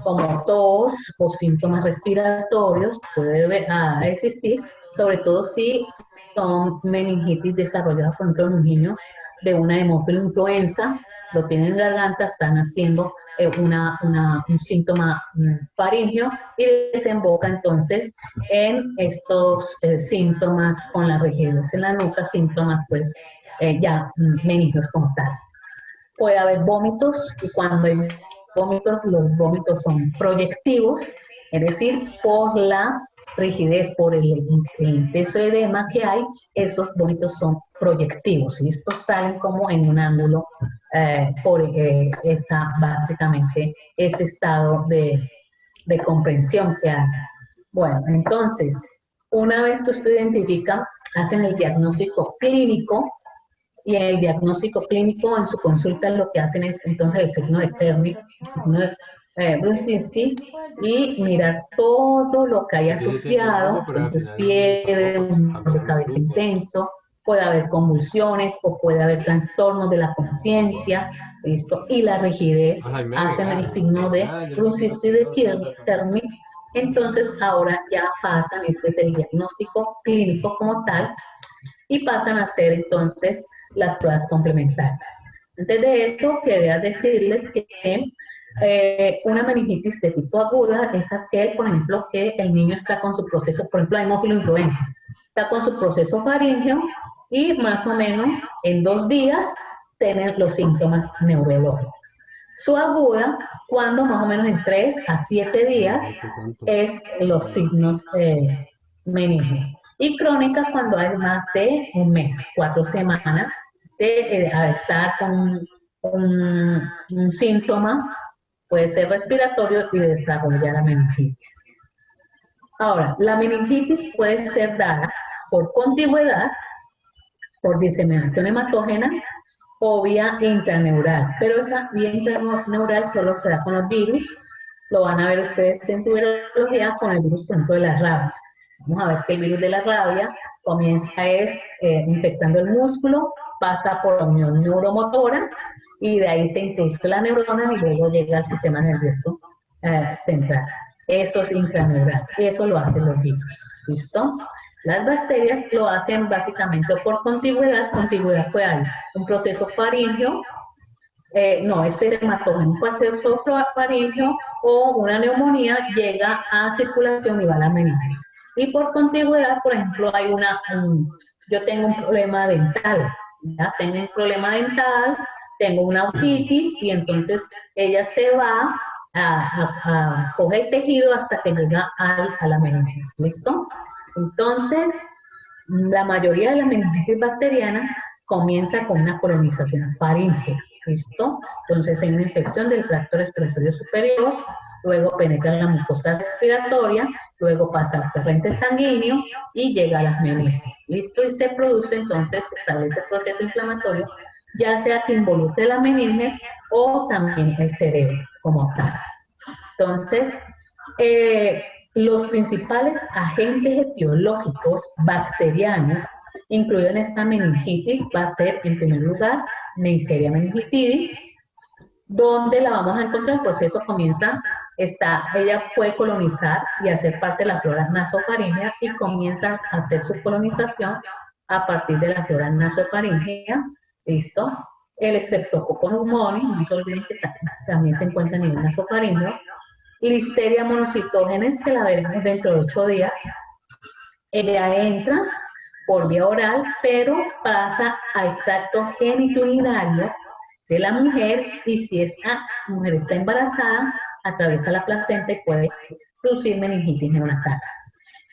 como tos o síntomas respiratorios, puede existir, sobre todo si son meningitis desarrolladas por ejemplo en los niños de una hemófilo influenza, lo tienen en garganta, están haciendo un síntoma faríngeo y desemboca entonces en estos síntomas con la rigidez en la nuca, síntomas pues ya meningios como tal. Puede haber vómitos y cuando hay vómitos, los vómitos son proyectivos, es decir, por la rigidez, por el intenso edema que hay, esos vómitos son proyectivos y estos salen como en un ángulo por básicamente ese estado de comprensión que hay. Bueno, entonces, una vez que usted identifica, hacen el diagnóstico clínico y en el diagnóstico clínico, en su consulta, lo que hacen es entonces el signo de Kearney, el signo de Brunzinski, y mirar todo lo que hay asociado, entonces fiebre, un dolor de cabeza intenso, puede haber convulsiones o puede haber trastornos de la conciencia, ¿listo? Y la rigidez, hacen el signo de Brunzinski de Kearney, entonces ahora ya pasan, este es el diagnóstico clínico como tal, y pasan a ser entonces las pruebas complementarias. Antes de esto, quería decirles que una meningitis de tipo aguda es aquel, por ejemplo, que el niño está con su proceso, por ejemplo, la hemófilo influenza, está con su proceso faríngeo y más o menos en 2 días tienen los síntomas neurológicos. Su aguda, cuando más o menos en 3 a 7 días es los signos meningios. Y crónica cuando hay más de un mes, 4 semanas de estar con un síntoma, puede ser respiratorio y desarrollar la meningitis. Ahora, la meningitis puede ser dada por contigüedad, por diseminación hematógena o vía intraneural, pero esa vía intraneural solo se da con los virus, lo van a ver ustedes en su virología con el virus, por ejemplo, de la rabia. Vamos a ver que el virus de la rabia comienza infectando el músculo, pasa por la unión neuromotora y de ahí se introduce la neurona y luego llega al sistema nervioso central. Eso es intraneural, eso lo hacen los virus, ¿listo? Las bacterias lo hacen básicamente por contigüedad puede haber un proceso faríngeo, no, es hematógeno, puede ser sofrofaríngeo o una neumonía llega a circulación y va a la meningitis. Y por contigüedad, por ejemplo, hay yo tengo un problema dental, ¿ya? Tengo un problema dental, tengo una otitis y entonces ella se va a coger el tejido hasta que llega a la meningitis, ¿listo? Entonces, la mayoría de las meningitis bacterianas comienza con una colonización faríngea. ¿listo? Entonces hay una infección del tracto respiratorio superior, luego penetra en la mucosa respiratoria, luego pasa al torrente sanguíneo y llega a las meninges, ¿listo? Y se produce entonces, se establece el proceso inflamatorio, ya sea que involucre las meninges o también el cerebro como tal. Entonces, los principales agentes etiológicos bacterianos incluidos en esta meningitis va a ser, en primer lugar, Neisseria meningitidis, donde la vamos a encontrar. El proceso comienza, ella puede colonizar y hacer parte de la flora nasofaríngea y comienza a hacer su colonización a partir de la flora nasofaríngea, ¿listo? El Streptococcus pneumoniae, no se olviden que también se encuentra a nivel nasofaríngeo. Listeria monocitógenes, que la veremos dentro de 8 días. Ella entra por vía oral, pero pasa al tracto genitourinario de la mujer, y si esa mujer está embarazada, atraviesa la placenta y puede producir meningitis neonatal.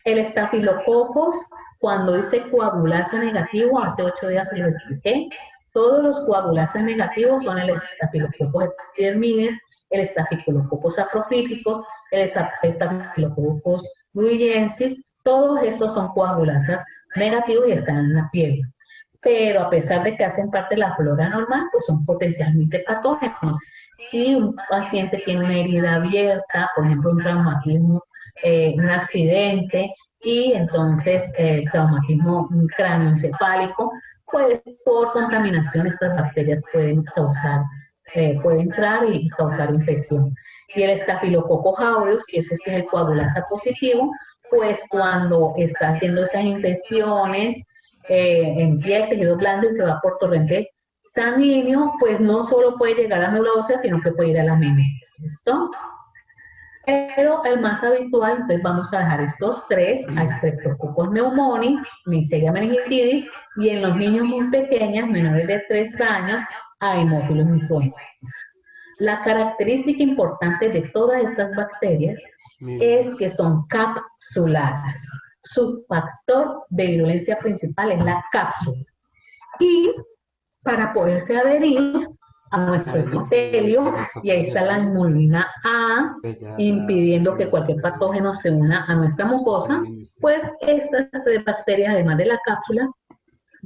El estafilococos, cuando dice coagulasa negativo, hace 8 días se lo expliqué, todos los coagulasas negativos son el estafilococos epidermidis, el estafilococos saprofíticos, el estafilococos guiyensis, todos esos son coagulasas negativos y están en la piel. Pero a pesar de que hacen parte de la flora normal, pues son potencialmente patógenos. Si un paciente tiene una herida abierta, por ejemplo, un traumatismo, un accidente, y entonces traumatismo cráneoencefálico, pues por contaminación estas bacterias pueden entrar y causar infección. Y el estafilococo aureus, que ese es el coagulasa positivo, pues cuando está haciendo esas infecciones en piel, tejido blando y se va por torrente sanguíneo, pues no solo puede llegar a médula ósea, sino que puede ir a las meninges, ¿listo? Pero el más habitual, entonces vamos a dejar estos tres, a Streptococcus pneumoniae, Neisseria meningitidis, y en los niños muy pequeños, menores de 3 años, a Haemophilus influenza. La característica importante de todas estas bacterias es que son capsuladas. Su factor de virulencia principal es la cápsula. Y para poderse adherir a nuestro epitelio, y ahí está la inmunina A, impidiendo que cualquier patógeno se una a nuestra mucosa, pues estas tres bacterias, además de la cápsula,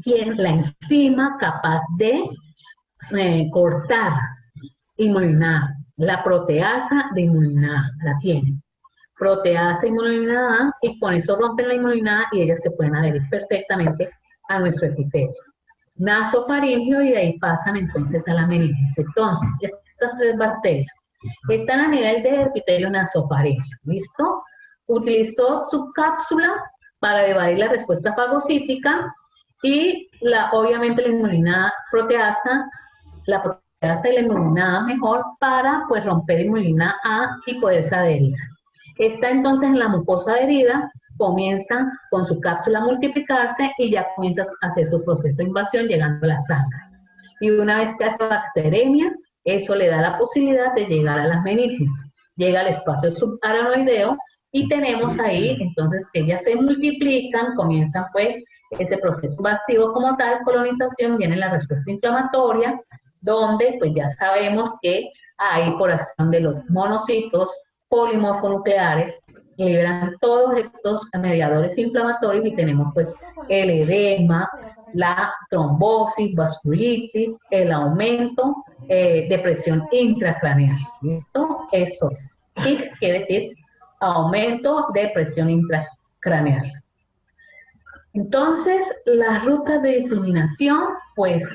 tienen la enzima capaz de cortar inmunina A. La proteasa de inmunina A la tienen. Proteasa inmunina A, y con eso rompen la inmunina A y ellas se pueden adherir perfectamente a nuestro epitelio nasofaríngeo, y de ahí pasan entonces a la meninges. Entonces, estas tres bacterias están a nivel de epitelio nasofaríngeo, ¿listo? Utilizó su cápsula para evadir la respuesta fagocítica y obviamente la inmunina proteasa, la proteasa y la inmunina A mejor para pues romper inmunina A y poderse adherir. Está entonces en la mucosa adherida, comienza con su cápsula a multiplicarse y ya comienza a hacer su proceso de invasión llegando a la sangre. Y una vez que hace bacteremia, eso le da la posibilidad de llegar a las meninges. Llega al espacio subaranoideo y tenemos ahí entonces que ellas se multiplican, comienzan pues ese proceso invasivo como tal, colonización, viene la respuesta inflamatoria, donde pues ya sabemos que hay por acción de los monocitos polimorfonucleares, liberan todos estos mediadores inflamatorios y tenemos pues el edema, la trombosis, vasculitis, el aumento de presión intracraneal. ¿Listo? Eso es. PIC quiere decir aumento de presión intracraneal. Entonces, las rutas de diseminación, pues,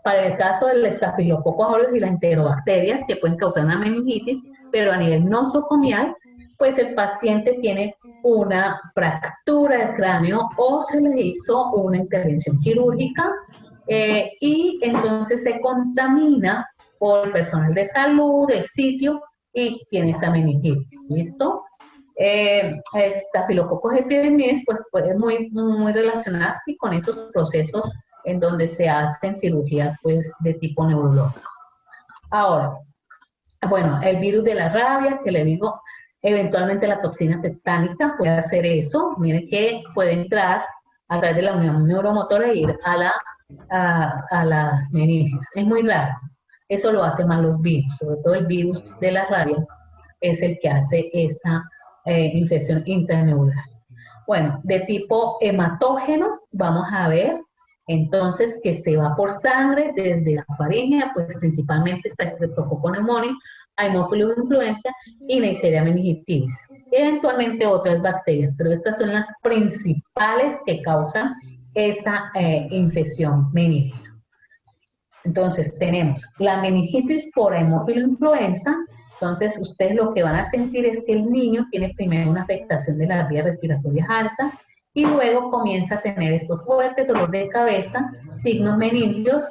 para el caso del estafilococo aureus y las enterobacterias que pueden causar una meningitis, pero a nivel nosocomial, pues el paciente tiene una fractura del cráneo o se le hizo una intervención quirúrgica y entonces se contamina por el personal de salud, el sitio, y tiene esa meningitis, ¿listo? Staphylococcus epidermidis pues puede muy relacionarse con esos procesos en donde se hacen cirugías pues de tipo neurológico. Ahora, bueno, el virus de la rabia, que le digo, eventualmente la toxina tetánica puede hacer eso. Mire que puede entrar a través de la unión neuromotora e ir a las meninges. Es muy raro. Eso lo hacen más los virus, sobre todo el virus de la rabia es el que hace esa infección intraneural. Bueno, de tipo hematógeno, vamos a ver entonces que se va por sangre desde la faringe, pues principalmente está Streptococcus pneumoniae, Haemophilus influenza y Neisseria meningitis. Eventualmente otras bacterias, pero estas son las principales que causan esa infección meningia. Entonces tenemos la meningitis por Haemophilus influenza. Entonces ustedes lo que van a sentir es que el niño tiene primero una afectación de las vías respiratorias altas y luego comienza a tener estos fuertes dolor de cabeza, signos meningios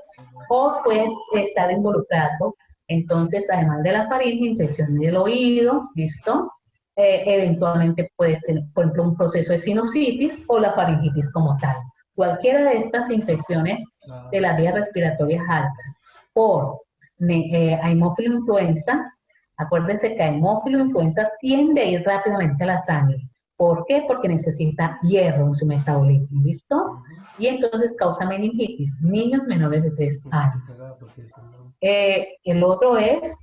o puede estar involucrado entonces además de la faringe, infección del oído, ¿listo? Eventualmente puede tener, por ejemplo, un proceso de sinusitis o la faringitis como tal. Cualquiera de estas infecciones de las vías respiratorias altas por Haemophilus influenza, acuérdense que Haemophilus influenza tiende a ir rápidamente a la sangre. ¿Por qué? Porque necesita hierro en su metabolismo, ¿listo? Y entonces causa meningitis, niños menores de 3 años. El otro es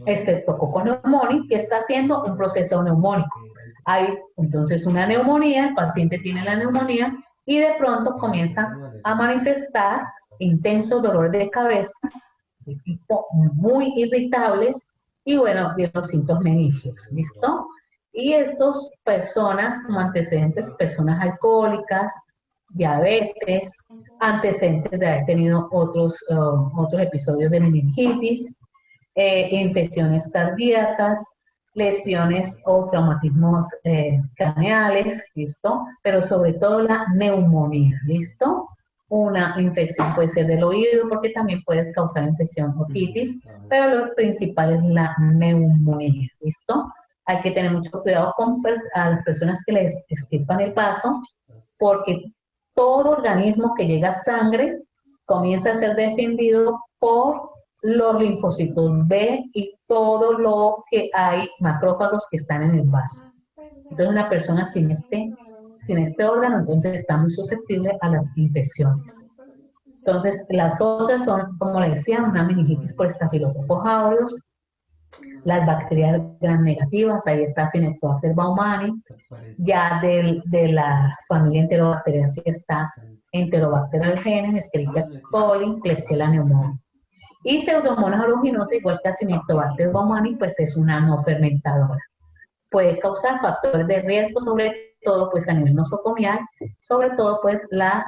Streptococcus pneumoniae, que está haciendo un proceso neumónico. Hay entonces una neumonía, el paciente tiene la neumonía y de pronto comienza a manifestar intenso dolor de cabeza, de tipo muy irritables y bueno, de los síntomas meningios, ¿listo? Y estas personas como antecedentes, personas alcohólicas, diabetes, antecedentes de haber tenido otros episodios de meningitis, infecciones cardíacas, lesiones o traumatismos craneales, ¿listo? Pero sobre todo la neumonía, ¿listo? Una infección puede ser del oído porque también puede causar infección otitis, pero lo principal es la neumonía, ¿listo? Hay que tener mucho cuidado con a las personas que les extirpan el vaso porque todo organismo que llega a sangre comienza a ser defendido por los linfocitos B y todo lo que hay macrófagos que están en el vaso. Entonces una persona sin este órgano entonces está muy susceptible a las infecciones. Entonces las otras son, como les decía, una meningitis por Staphylococcus aureus, las bacterias gram negativas, ahí está Cinetobacter baumannii, ya de la familia Enterobacteriaceae está Enterobacter algenes, Escherichia coli, Klebsiella pneumoniae. Y Pseudomonas aeruginosa, igual que Acinetobacter baumannii, pues es una no fermentadora. Puede causar factores de riesgo, sobre todo pues a nivel nosocomial, sobre todo pues las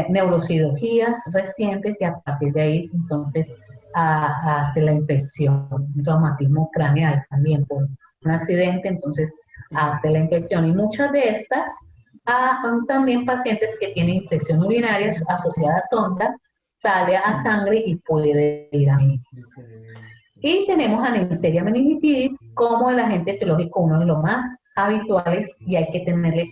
neurocirugías recientes y a partir de ahí entonces hace la infección, un traumatismo craneal también por un accidente, entonces hace la infección y muchas de estas también pacientes que tienen infección urinaria asociada a sonda, sale a sangre y puede ir a meningitis. Y tenemos a Neisseria meningitis como el agente etiológico, uno de los más habituales y hay que tenerle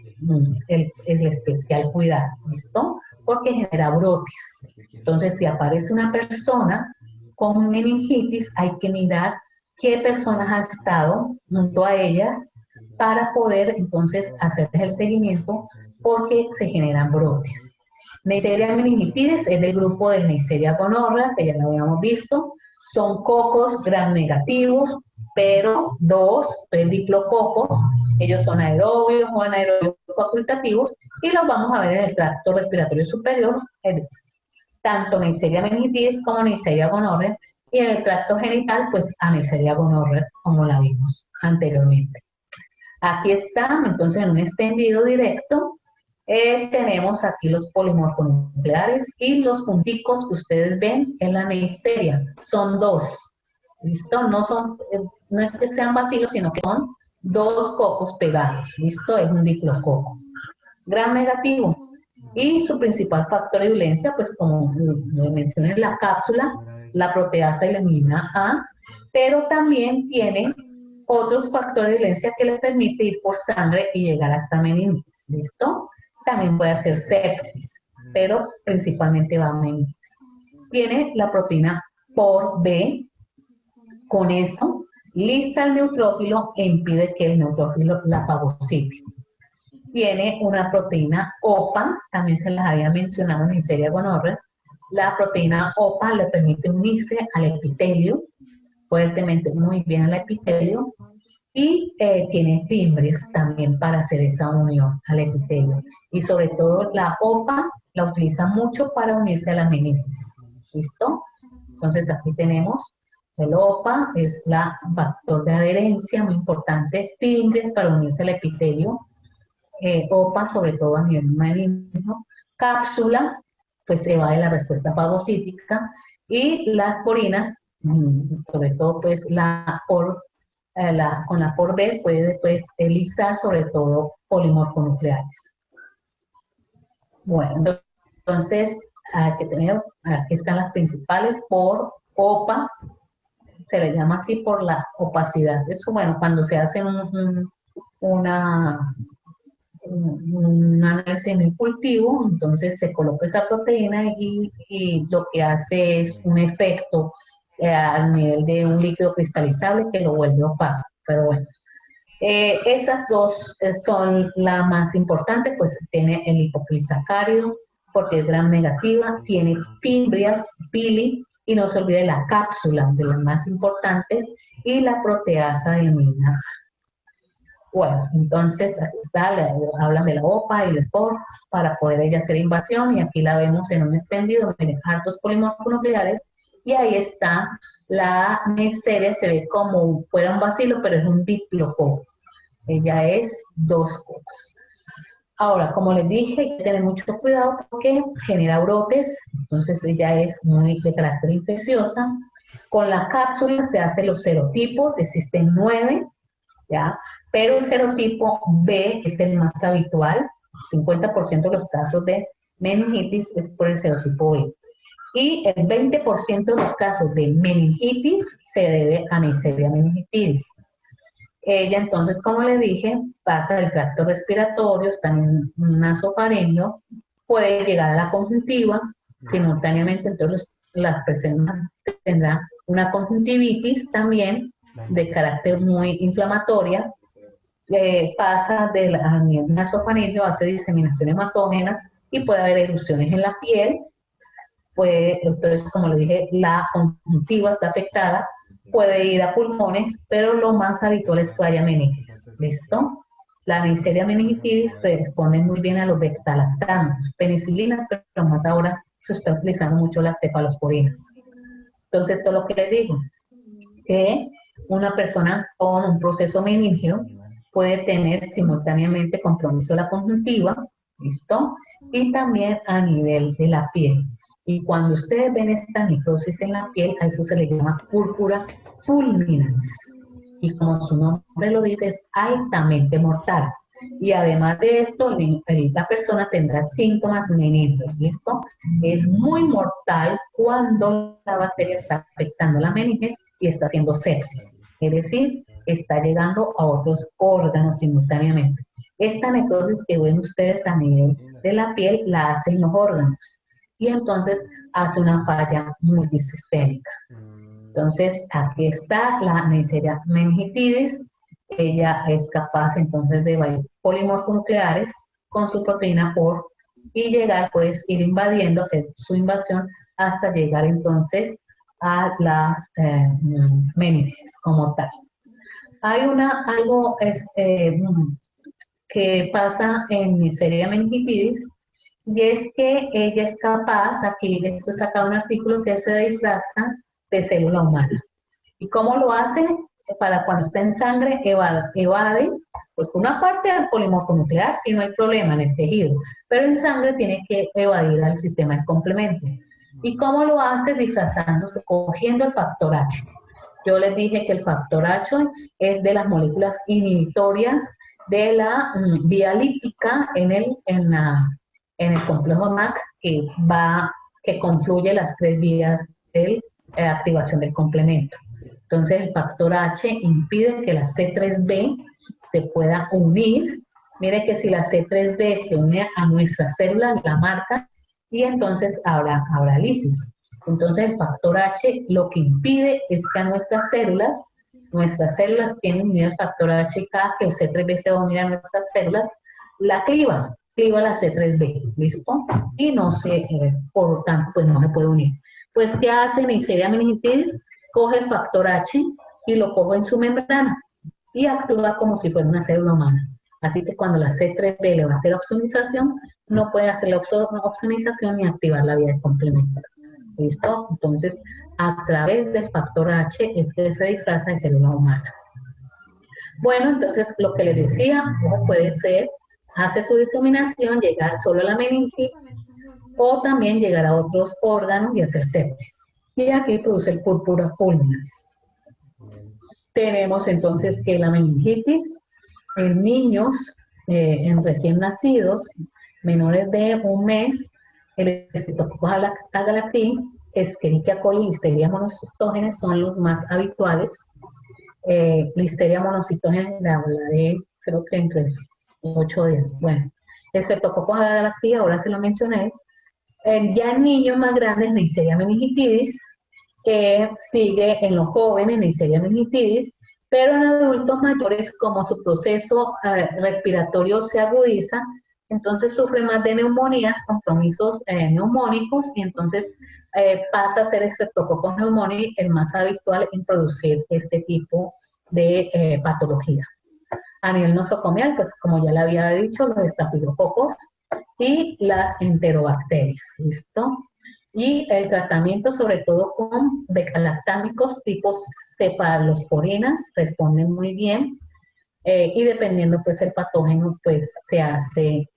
el especial cuidado, ¿listo? Porque genera brotes. Entonces, si aparece una persona con meningitis, hay que mirar qué personas han estado junto a ellas para poder entonces hacerles el seguimiento porque se generan brotes. Neisseria meningitis es del grupo de Neisseria gonorrea, que ya lo habíamos visto. Son cocos gram negativos, pero tres diplococos. Ellos son aerobios o anaerobios facultativos y los vamos a ver en el tracto respiratorio superior, tanto Neisseria meningitis como Neisseria gonorrea, y en el tracto genital, pues a Neisseria gonorrea, como la vimos anteriormente. Aquí está, entonces en un extendido directo, tenemos aquí los polimorfonucleares y los punticos que ustedes ven en la Neisseria. Son dos, ¿listo? No es que sean vacíos, sino que son dos cocos pegados, ¿listo? Es un diplococo. Gram negativo. Y su principal factor de violencia, pues como lo mencioné en la cápsula, la proteasa y la amina A, pero también tiene otros factores de violencia que le permite ir por sangre y llegar hasta meningitis, ¿listo? También puede hacer sepsis, pero principalmente va a meningitis. Tiene la proteína por B, con eso lista el neutrófilo e impide que el neutrófilo la fagocite. Tiene una proteína OPA, también se las había mencionado en Neisseria gonorrea, La proteína OPA le permite unirse al epitelio, fuertemente, muy bien al epitelio, y tiene fimbres también para hacer esa unión al epitelio. Y sobre todo la OPA la utiliza mucho para unirse a la meninges. ¿Listo? Entonces aquí tenemos el OPA, es la factor de adherencia, muy importante, fimbres para unirse al epitelio, OPA sobre todo a nivel meningio, cápsula, pues evade la respuesta fagocítica, y las porinas, sobre todo pues con la por B puede pues lisar sobre todo polimorfonucleares. Bueno, entonces aquí están las principales por OPA, se le llama así por la opacidad. Eso, bueno, cuando se hace un análisis en el cultivo, entonces se coloca esa proteína y lo que hace es un efecto a nivel de un líquido cristalizable que lo vuelve opaco. Pero bueno, esas dos son la más importante, pues tiene el hipoglisacárido porque es gram negativa, tiene fimbrias, pili, y no se olvide la cápsula de las más importantes y la proteasa de mina. Bueno, entonces aquí está, hablan de la OPA y el POR para poder ella hacer invasión, y aquí la vemos en un extendido, miren, hartos nucleares, y ahí está la Neisseria, se ve como fuera un bacilo, pero es un diplococo. Ella es 2 cocos. Ahora, como les dije, hay que tener mucho cuidado porque genera brotes, entonces ella es muy de carácter infecciosa. Con la cápsula se hacen los serotipos, existen 9, ¿ya? Pero el serotipo B es el más habitual, 50% de los casos de meningitis es por el serotipo B. Y el 20% de los casos de meningitis se debe a Neisseria meningitidis. Ella entonces, como le dije, pasa del tracto respiratorio, está en un nasofaringeo, puede llegar a la conjuntiva, simultáneamente entonces las personas tendrán una conjuntivitis también de carácter muy inflamatoria, pasa a nivel nasofaringeo, hace diseminación hematógena y puede haber erupciones en la piel, entonces como le dije, la conjuntiva está afectada, puede ir a pulmones, pero lo más habitual es que haya meningitis. ¿Listo? La Neisseria meningitidis responde muy bien a los beta-lactanos, penicilinas, pero más ahora se está utilizando mucho las cefalosporinas. Entonces, esto es lo que les digo, que una persona con un proceso meningio puede tener simultáneamente compromiso de la conjuntiva, ¿listo? Y también a nivel de la piel. Y cuando ustedes ven esta necrosis en la piel, a eso se le llama púrpura fulminans. Y como su nombre lo dice, es altamente mortal. Y además de esto, la persona tendrá síntomas meningios, ¿listo? Es muy mortal cuando la bacteria está afectando la meninges y está haciendo sepsis. Es decir, está llegando a otros órganos simultáneamente. Esta necrosis que ven ustedes a nivel de la piel la hacen los órganos y entonces hace una falla multisistémica. Entonces, aquí está la Neisseria meningitidis. Ella es capaz entonces de evadir polimorfonucleares con su proteína POR y llegar, pues ir invadiendo, hacer su invasión hasta llegar entonces a las meninges como tal. Hay algo que pasa en Neisseria meningitidis, y es que ella es capaz, aquí esto saca un artículo que se disfraza de célula humana. ¿Y cómo lo hace? Para cuando está en sangre, evade, pues por una parte al polimorfonuclear, si no hay problema en el tejido, pero en sangre tiene que evadir al sistema del complemento. ¿Y cómo lo hace? Disfrazándose, cogiendo el factor H. Yo les dije que el factor H es de las moléculas inhibitorias de la vía líptica en el complejo MAC que confluye las 3 vías de activación del complemento. Entonces el factor H impide que la C3b se pueda unir. Mire que si la C3b se une a nuestra célula, la marca, y entonces habrá lisis. Entonces el factor H lo que impide es que a nuestras células tienen unido el factor H y cada que el C3b se va a unir a nuestras células, la clivan. cliva la C3b, ¿listo? Y no se, por lo tanto, pues no se puede unir. Pues, ¿qué hace Neisseria meningitis? Coge el factor H y lo coge en su membrana y actúa como si fuera una célula humana. Así que cuando la C3b le va a hacer opsonización, no puede hacer la opsonización ni activar la vía de complemento. ¿Listo? Entonces, a través del factor H es que se disfraza de célula humana. Bueno, entonces lo que les decía, puede ser, hace su diseminación, llegar solo a la meningitis o también llegar a otros órganos y hacer sepsis. Y aquí produce el púrpura fulminans. Tenemos entonces que la meningitis en niños, en recién nacidos, menores de un mes, el Streptococcus agalacti, Escherichia coli y Listeria monocytogenes son los más habituales. Listeria monocytogenes la hablaré creo que entre 8 días. Bueno, Streptococcus agalacti, ahora se lo mencioné. Ya en niños más grandes, Neisseria meningitidis, sigue en los jóvenes, Neisseria meningitidis, pero en adultos mayores, como su proceso respiratorio se agudiza, entonces sufre más de neumonías, compromisos neumónicos, y entonces pasa a ser Streptococcus pneumoniae el más habitual en producir este tipo de patología. A nivel nosocomial, pues como ya le había dicho, los estafilococos y las enterobacterias, ¿listo? Y el tratamiento sobre todo con beta-lactámicos tipos cefalosporinas responden muy bien, y dependiendo pues el patógeno pues se hace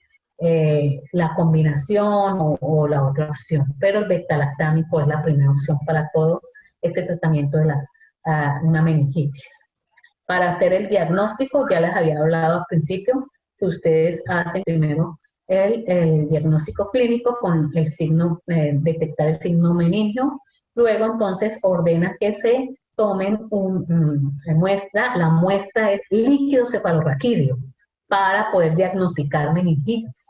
la combinación o la otra opción, pero el beta-lactámico es la primera opción para todo este tratamiento de una meningitis. Para hacer el diagnóstico, ya les había hablado al principio, que ustedes hacen primero el diagnóstico clínico con el signo, detectar el signo meningio, luego entonces ordena que se tomen muestra, la muestra es líquido cefalorraquídeo para poder diagnosticar meningitis.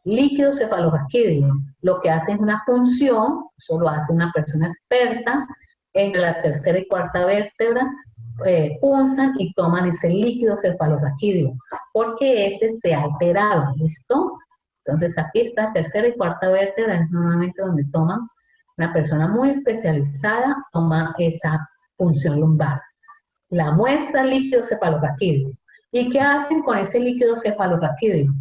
Líquido cefalorraquídeo, lo que hace es una punción, eso lo hace una persona experta, entre la tercera y cuarta vértebra, punzan y toman ese líquido cefalorraquídeo, porque ese se ha alterado, ¿listo? Entonces aquí está tercera y cuarta vértebra, es normalmente donde toman, una persona muy especializada toma esa punción lumbar. La muestra líquido cefalorraquídeo. ¿Y qué hacen con ese líquido cefalorraquídeo?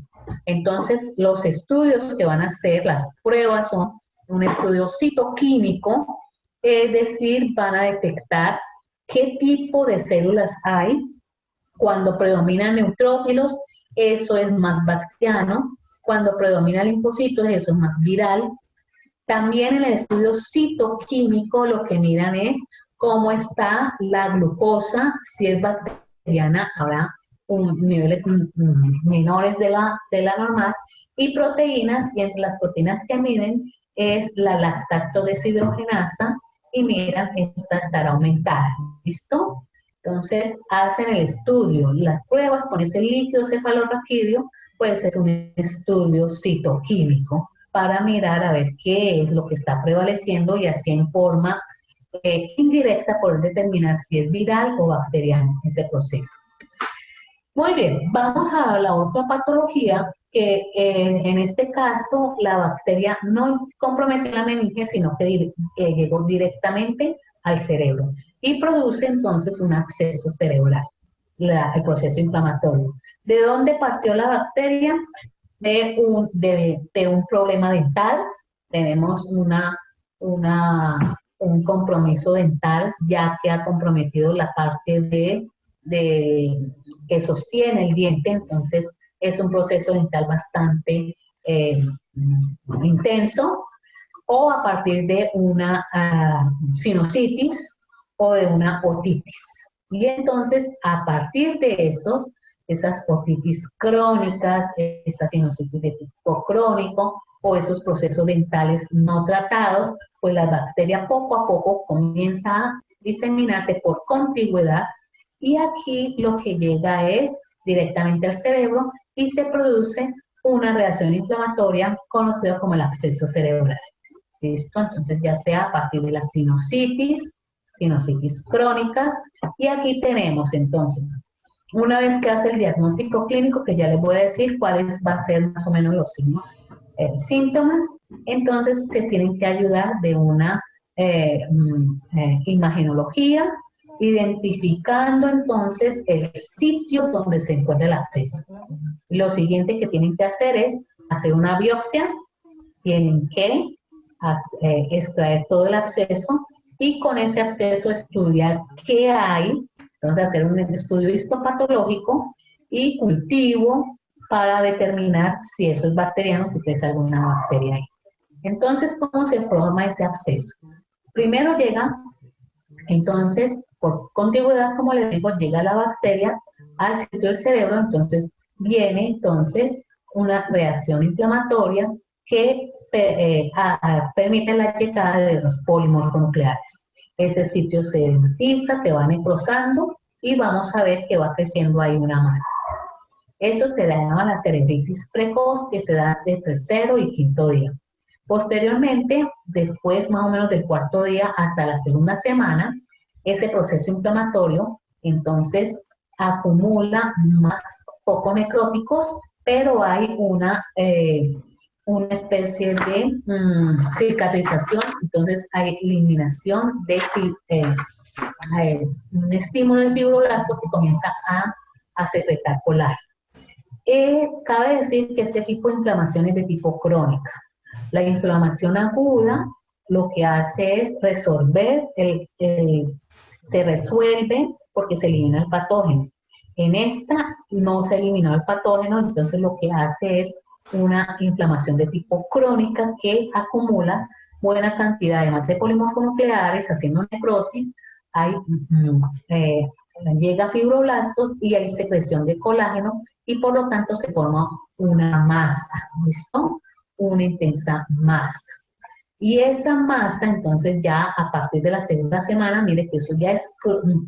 Entonces los estudios que van a hacer, las pruebas son un estudio citoquímico, es decir, van a detectar qué tipo de células hay. Cuando predominan neutrófilos, eso es más bacteriano. Cuando predomina linfocitos, eso es más viral. También en el estudio citoquímico lo que miran es cómo está la glucosa, si es bacteriana, habrá niveles menores de la normal, y proteínas, y entre las proteínas que miden es la lactato deshidrogenasa, y miran, esta estará aumentada, ¿listo? Entonces hacen el estudio, las pruebas con ese líquido cefalorraquídeo, pues es un estudio citoquímico para mirar a ver qué es lo que está prevaleciendo y así en forma indirecta poder determinar si es viral o bacteriano ese proceso. Muy bien, vamos a la otra patología que en este caso la bacteria no compromete la meninge, sino que llegó directamente al cerebro y produce entonces un absceso cerebral, el proceso inflamatorio. ¿De dónde partió la bacteria? De un problema dental. Tenemos un compromiso dental ya que ha comprometido la parte que sostiene el diente, entonces es un proceso dental bastante intenso, o a partir de una sinusitis o de una otitis. Y entonces, a partir de esas otitis crónicas, esas sinusitis de tipo crónico o esos procesos dentales no tratados, pues la bacteria poco a poco comienza a diseminarse por contigüidad y aquí lo que llega es directamente al cerebro y se produce una reacción inflamatoria conocida como el absceso cerebral. ¿Listo? Entonces ya sea a partir de la sinusitis crónicas, y aquí tenemos entonces Una vez que hace el diagnóstico clínico, que ya les voy a decir cuáles van a ser más o menos los signos, síntomas, entonces se tienen que ayudar de una imagenología, identificando entonces el sitio donde se encuentra el absceso. Lo siguiente que tienen que hacer es hacer una biopsia, tienen que extraer todo el absceso y con ese absceso estudiar qué hay, entonces hacer un estudio histopatológico y cultivo para determinar si eso es bacteriano, si tienes alguna bacteria ahí. Entonces, ¿cómo se forma ese absceso? Primero llega, entonces, por contigüidad, como les digo, llega la bacteria al sitio del cerebro, entonces viene entonces una reacción inflamatoria que permite la llegada de los polimorfonucleares. Ese sitio se edematiza, se va necrosando y vamos a ver que va creciendo ahí una masa. Eso se llama la cerebritis precoz, que se da de tercero y quinto día. Posteriormente, después más o menos del cuarto día hasta la segunda semana, ese proceso inflamatorio entonces acumula más poco necróticos, pero hay una especie de cicatrización, entonces hay eliminación de un estímulo de fibroblasto que comienza a secretar colágeno. Cabe decir que este tipo de inflamación es de tipo crónica. La inflamación aguda lo que hace es resolver, se resuelve porque se elimina el patógeno. En esta no se ha eliminado el patógeno, entonces lo que hace es una inflamación de tipo crónica que acumula buena cantidad de polimorfonucleares, haciendo necrosis, hay, llega a fibroblastos y hay secreción de colágeno y por lo tanto se forma una masa, ¿listo? Una intensa masa. Y esa masa, entonces ya a partir de la segunda semana, mire que eso ya es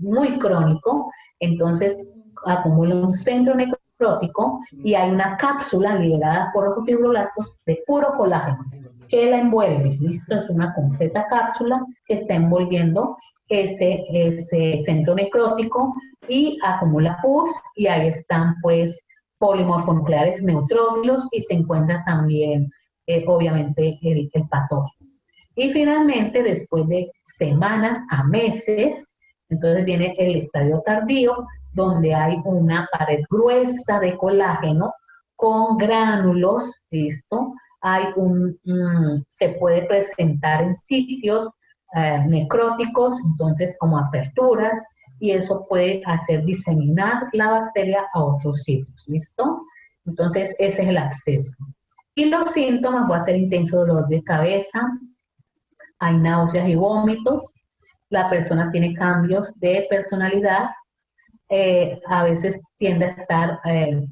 muy crónico, entonces acumula un centro necrótico y hay una cápsula liberada por los fibroblastos de puro colágeno que la envuelve, ¿listo? Es una completa cápsula que está envolviendo ese centro necrótico y acumula pus y ahí están pues polimorfonucleares neutrófilos y se encuentra también obviamente el patógeno. Y finalmente, después de semanas a meses, entonces viene el estadio tardío, donde hay una pared gruesa de colágeno con gránulos, ¿listo? Se puede presentar en sitios necróticos, entonces como aperturas, y eso puede hacer diseminar la bacteria a otros sitios, ¿listo? Entonces ese es el absceso. Y los síntomas, va a ser intenso dolor de cabeza, hay náuseas y vómitos, la persona tiene cambios de personalidad, a veces tiende a estar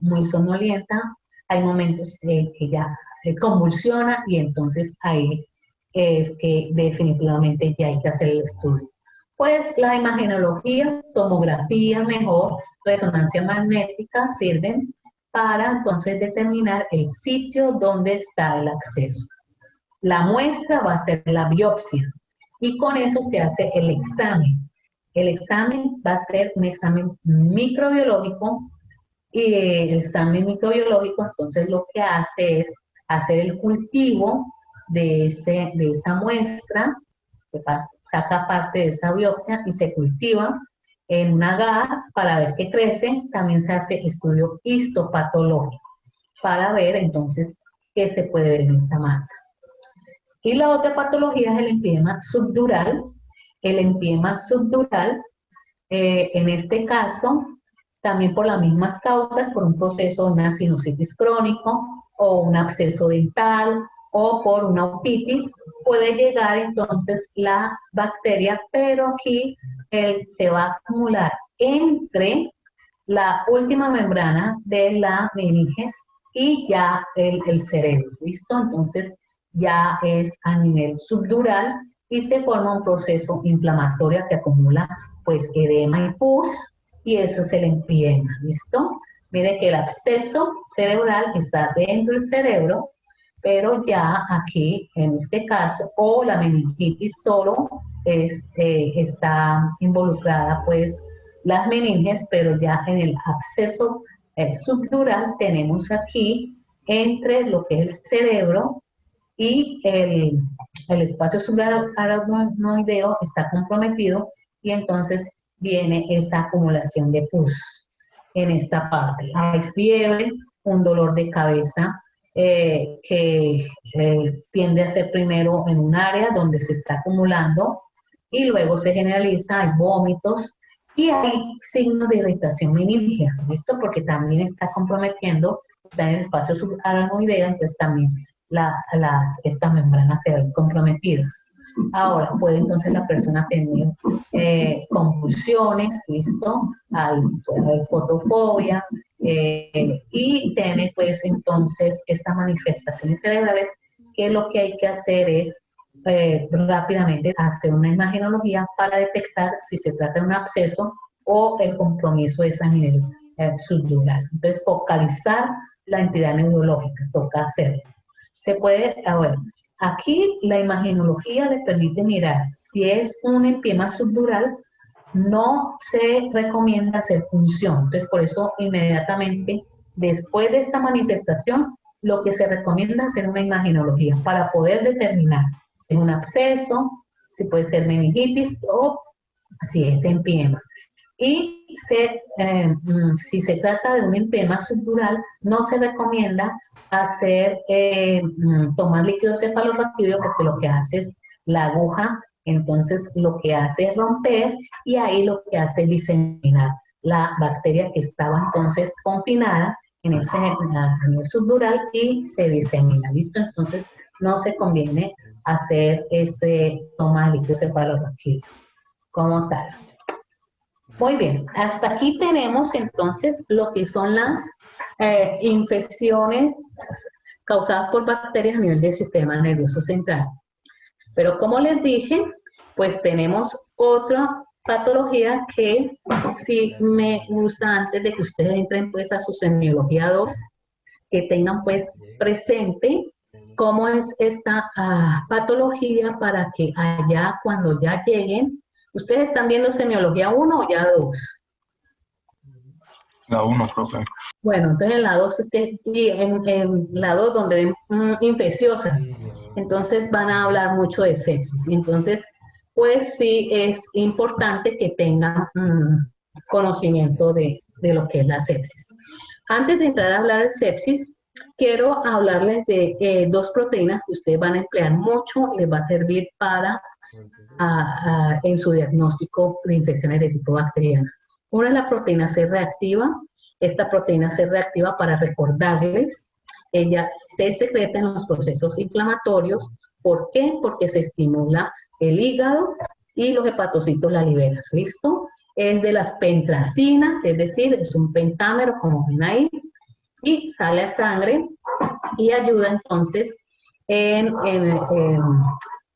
muy somnolienta, hay momentos que ya convulsiona y entonces ahí es que definitivamente ya hay que hacer el estudio. Pues la imagenología, tomografía mejor, resonancia magnética sirven para entonces determinar el sitio donde está el absceso. La muestra va a ser la biopsia y con eso se hace el examen. El examen va a ser un examen microbiológico y el examen microbiológico entonces lo que hace es hacer el cultivo de esa muestra, se saca parte de esa biopsia y se cultiva en un agar para ver qué crece. También se hace estudio histopatológico para ver entonces qué se puede ver en esa masa. Y la otra patología es el empiema subdural. El empiema subdural, en este caso, también por las mismas causas, por un proceso de una sinusitis crónico o un absceso dental o por una otitis, puede llegar entonces la bacteria, pero aquí se va a acumular entre la última membrana de la meninges y ya el cerebro, ¿listo? Entonces ya es a nivel subdural y se forma un proceso inflamatorio que acumula pues edema y pus y eso es el empiema, ¿listo? Mire que el absceso cerebral está dentro del cerebro, pero ya aquí, en este caso, o la meningitis solo está involucrada pues las meninges, pero ya en el absceso subdural tenemos aquí entre lo que es el cerebro y el espacio subaracnoideo está comprometido y entonces viene esa acumulación de pus en esta parte. Hay fiebre, un dolor de cabeza que tiende a ser primero en un área donde se está acumulando y luego se generaliza, hay vómitos y hay signos de irritación meningia, ¿listo? Porque también está comprometiendo, está en el espacio subaracnoideo, entonces también estas membranas se ven comprometidas. Ahora, puede entonces la persona tener convulsiones, ¿listo? Hay fotofobia y tiene pues entonces estas manifestaciones cerebrales que lo que hay que hacer es rápidamente hacer una imagenología para detectar si se trata de un absceso o el compromiso es a nivel subdural. Entonces, focalizar la entidad neurológica, toca hacerlo. Se puede, bueno, aquí la imagenología le permite mirar si es un empiema subdural, no se recomienda hacer punción. Entonces, por eso inmediatamente después de esta manifestación, lo que se recomienda es hacer una imagenología para poder determinar si es un absceso, si puede ser meningitis o si es empiema. Y si se trata de un empiema subdural, no se recomienda hacer, tomar líquido cefalorraquídeo porque lo que hace es la aguja, entonces lo que hace es romper y ahí lo que hace es diseminar la bacteria que estaba entonces confinada en ese nivel subdural y se disemina, ¿listo? Entonces no se conviene hacer ese toma de líquido cefalorraquídeo como tal. Muy bien, hasta aquí tenemos entonces lo que son las infecciones causadas por bacterias a nivel del sistema nervioso central. Pero como les dije, pues tenemos otra patología que sí me gusta antes de que ustedes entren pues a su semiología 2, que tengan pues presente cómo es esta patología para que allá cuando ya lleguen, ¿ustedes están viendo semiología 1 o ya 2? La 1, profe. Bueno, entonces en la 2 es que, y en la 2 donde ven infecciosas, entonces van a hablar mucho de sepsis. Entonces, pues sí es importante que tengan conocimiento de lo que es la sepsis. Antes de entrar a hablar de sepsis, quiero hablarles de dos proteínas que ustedes van a emplear mucho y les va a servir para en su diagnóstico de infecciones de tipo bacteriano. Una es la proteína C reactiva. Esta proteína C reactiva, para recordarles, ella se secreta en los procesos inflamatorios. ¿Por qué? Porque se estimula el hígado y los hepatocitos la liberan. ¿Listo? Es de las pentracinas, es decir, es un pentámero, como ven ahí, y sale a sangre y ayuda entonces en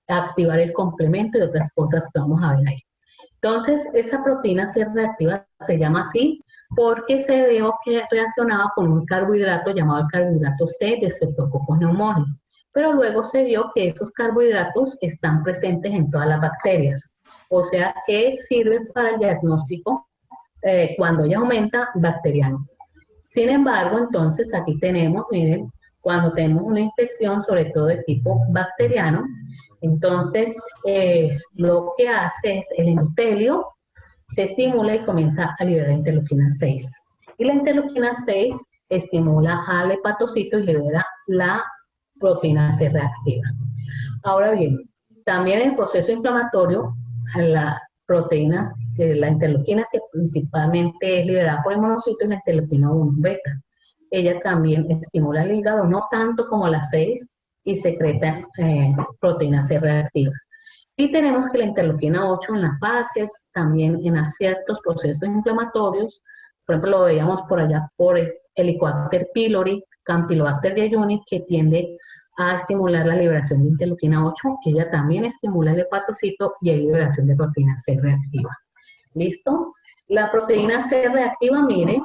activar el complemento y otras cosas que vamos a ver ahí. Entonces, esa proteína C reactiva se llama así porque se vio que reaccionaba con un carbohidrato llamado el carbohidrato C de Streptococcus pneumoniae. Pero luego se vio que esos carbohidratos están presentes en todas las bacterias. O sea que sirve para el diagnóstico cuando ya aumenta bacteriano. Sin embargo, entonces aquí tenemos, miren, cuando tenemos una infección, sobre todo de tipo bacteriano, entonces lo que hace es el endotelio se estimula y comienza a liberar interleuquina 6. Y la interleuquina 6 estimula al hepatocito y libera la proteína C reactiva. Ahora bien, también en el proceso inflamatorio, las proteínas, la interleuquina que principalmente es liberada por el monocito es la interleuquina 1 beta. Ella también estimula el hígado, no tanto como la 6, y secreta proteína C reactiva. Y tenemos que la interleuquina 8 en las fases, también en ciertos procesos inflamatorios, por ejemplo, lo veíamos por allá por el Helicobacter pylori, Campylobacter jejuni, que tiende a estimular la liberación de interleuquina 8, que ella también estimula el hepatocito y hay liberación de proteína C reactiva. ¿Listo? La proteína C reactiva, mire,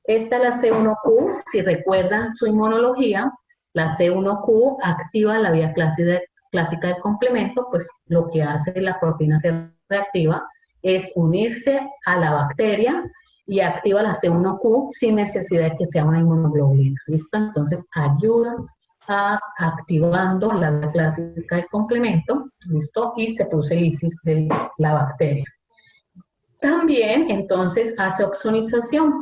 esta es la C1Q, si recuerdan su inmunología, la C1Q activa la vía clásica del complemento, pues lo que hace la proteína C reactiva es unirse a la bacteria y activa la C1Q sin necesidad de que sea una inmunoglobulina. ¿Listo? Entonces ayuda a activando la vía clásica del complemento, ¿listo? Y se produce lisis de la bacteria. También, entonces, hace opsonización.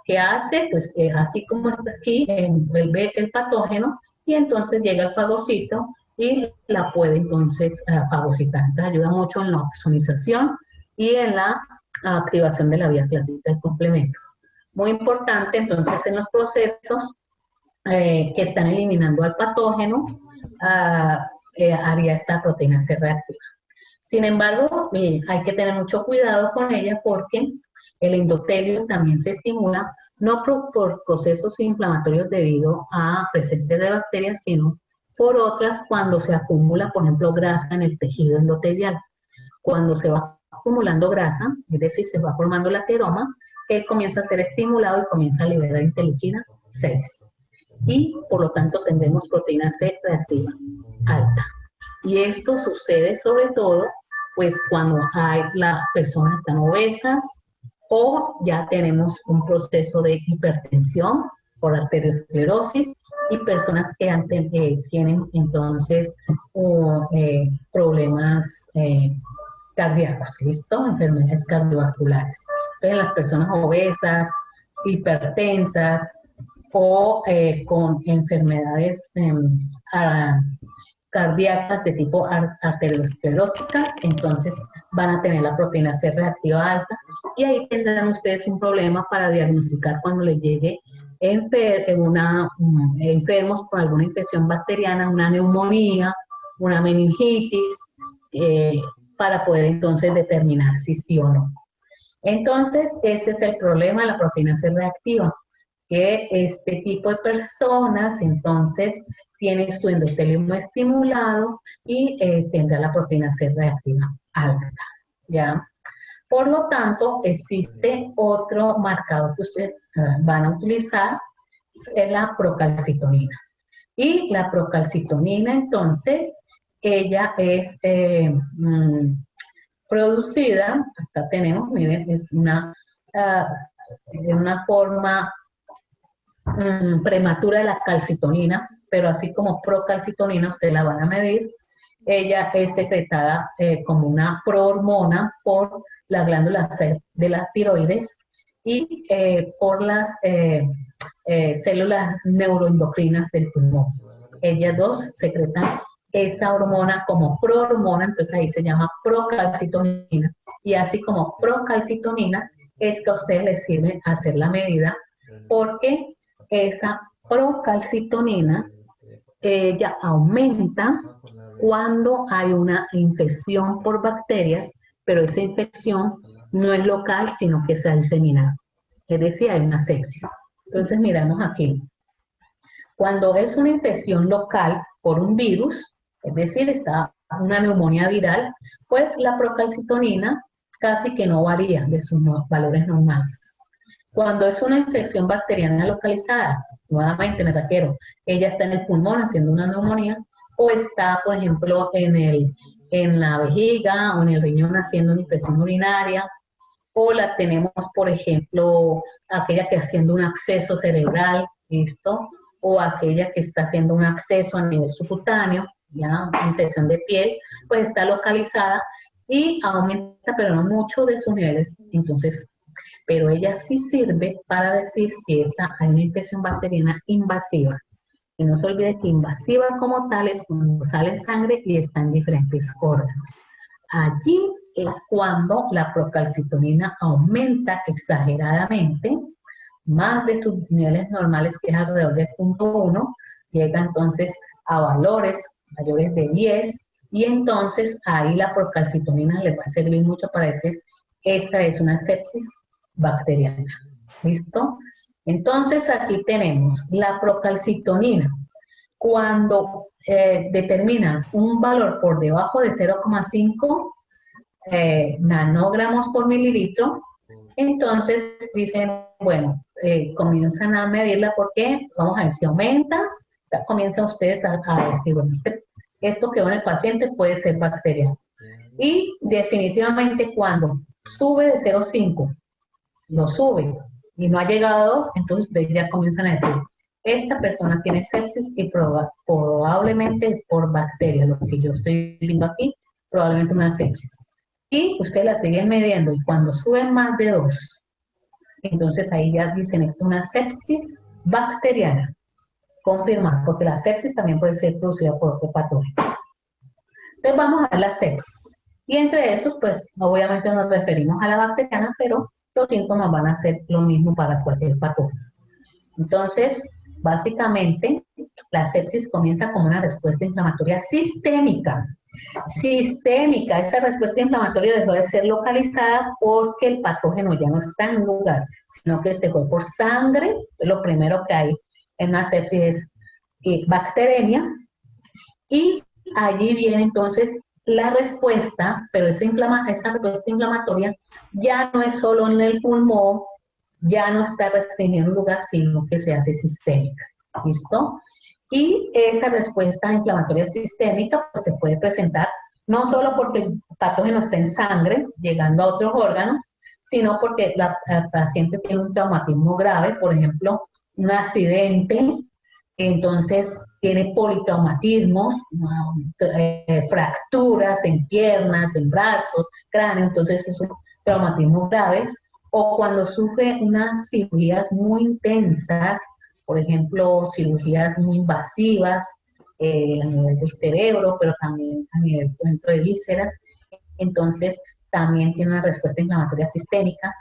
¿Qué hace? Pues así como está aquí, envuelve el patógeno y entonces llega al fagocito y la puede entonces fagocitar. Entonces ayuda mucho en la opsonización y en la activación de la vía clásica del complemento. Muy importante entonces en los procesos que están eliminando al patógeno, haría esta proteína C reactiva. Sin embargo, hay que tener mucho cuidado con ella porque el endotelio también se estimula, no por procesos inflamatorios debido a presencia de bacterias, sino por otras cuando se acumula, por ejemplo, grasa en el tejido endotelial. Cuando se va acumulando grasa, es decir, se va formando el ateroma, él comienza a ser estimulado y comienza a liberar interleuquina 6. Y por lo tanto tendremos proteína C reactiva alta. Y esto sucede sobre todo pues cuando las personas están obesas o ya tenemos un proceso de hipertensión por arteriosclerosis y personas que tienen entonces problemas cardíacos, ¿listo? Enfermedades cardiovasculares. Entonces las personas obesas, hipertensas o con enfermedades cardíacas de tipo arterioscleróticas, entonces van a tener la proteína C reactiva alta y ahí tendrán ustedes un problema para diagnosticar cuando les llegue enfermos por alguna infección bacteriana, una neumonía, una meningitis, para poder entonces determinar si sí o no. Entonces, ese es el problema de la proteína C reactiva, que este tipo de personas entonces tiene su endotelio muy estimulado y tendrá la proteína C reactiva alta, ¿ya? Por lo tanto, existe otro marcador que ustedes van a utilizar, es la procalcitonina. Y la procalcitonina, entonces, ella es producida, acá tenemos, miren, es una forma prematura de la calcitonina, pero así como procalcitonina, ustedes la van a medir. Ella es secretada como una prohormona por la glándula de la tiroides y por las células neuroendocrinas del pulmón. Ellas dos secretan esa hormona como prohormona, entonces ahí se llama procalcitonina. Y así como procalcitonina es que a ustedes les sirve hacer la medida porque esa procalcitonina ella aumenta cuando hay una infección por bacterias, pero esa infección no es local, sino que se ha diseminado. Es decir, hay una sepsis. Entonces, miramos aquí. Cuando es una infección local por un virus, es decir, está una neumonía viral, pues la procalcitonina casi que no varía de sus valores normales. Cuando es una infección bacteriana localizada, nuevamente me refiero, ella está en el pulmón haciendo una neumonía, o está, por ejemplo, en la vejiga o en el riñón haciendo una infección urinaria, o la tenemos, por ejemplo, aquella que haciendo un absceso cerebral, ¿listo? O aquella que está haciendo un absceso a nivel subcutáneo, ya, infección de piel, pues está localizada y aumenta, pero no mucho de sus niveles, entonces, pero ella sí sirve para decir si hay una infección bacteriana invasiva. Y no se olvide que invasiva como tal es cuando sale sangre y está en diferentes órganos. Allí es cuando la procalcitonina aumenta exageradamente, más de sus niveles normales, que es alrededor de 0.1, llega entonces a valores mayores de 10, y entonces ahí la procalcitonina le va a servir mucho para decir, esa es una sepsis bacteriana. ¿Listo? Entonces aquí tenemos la procalcitonina. Cuando determina un valor por debajo de 0,5 nanogramos por mililitro, entonces dicen, bueno, comienzan a medirla porque, vamos a ver, si aumenta, comienzan ustedes a decir, bueno, esto que va en el paciente puede ser bacteriano. Y definitivamente cuando sube de 0,5, lo sube y no ha llegado a 2, entonces ustedes ya comienzan a decir, esta persona tiene sepsis y probablemente es por bacteria, lo que yo estoy viendo aquí, probablemente una sepsis. Y ustedes la siguen midiendo y cuando sube más de 2, entonces ahí ya dicen, esto es una sepsis bacteriana. Confirmar, porque la sepsis también puede ser producida por otro patógeno. Entonces vamos a ver la sepsis. Y entre esos, pues obviamente nos referimos a la bacteriana, pero los síntomas van a ser lo mismo para cualquier patógeno. Entonces, básicamente, la sepsis comienza como una respuesta inflamatoria sistémica. Sistémica, esa respuesta inflamatoria dejó de ser localizada porque el patógeno ya no está en un lugar, sino que se fue por sangre. Lo primero que hay en una sepsis es bacteremia, y allí viene entonces la respuesta, pero esa respuesta inflamatoria ya no es solo en el pulmón, ya no está restringida en un lugar, sino que se hace sistémica. ¿Listo? Y esa respuesta inflamatoria sistémica pues, se puede presentar no solo porque el patógeno está en sangre, llegando a otros órganos, sino porque la paciente tiene un traumatismo grave, por ejemplo, un accidente, entonces tiene politraumatismos, fracturas en piernas, en brazos, cráneo, entonces esos traumatismos graves, o cuando sufre unas cirugías muy intensas, por ejemplo, cirugías muy invasivas a nivel del cerebro, pero también a nivel, por ejemplo, de vísceras, entonces también tiene una respuesta inflamatoria sistémica,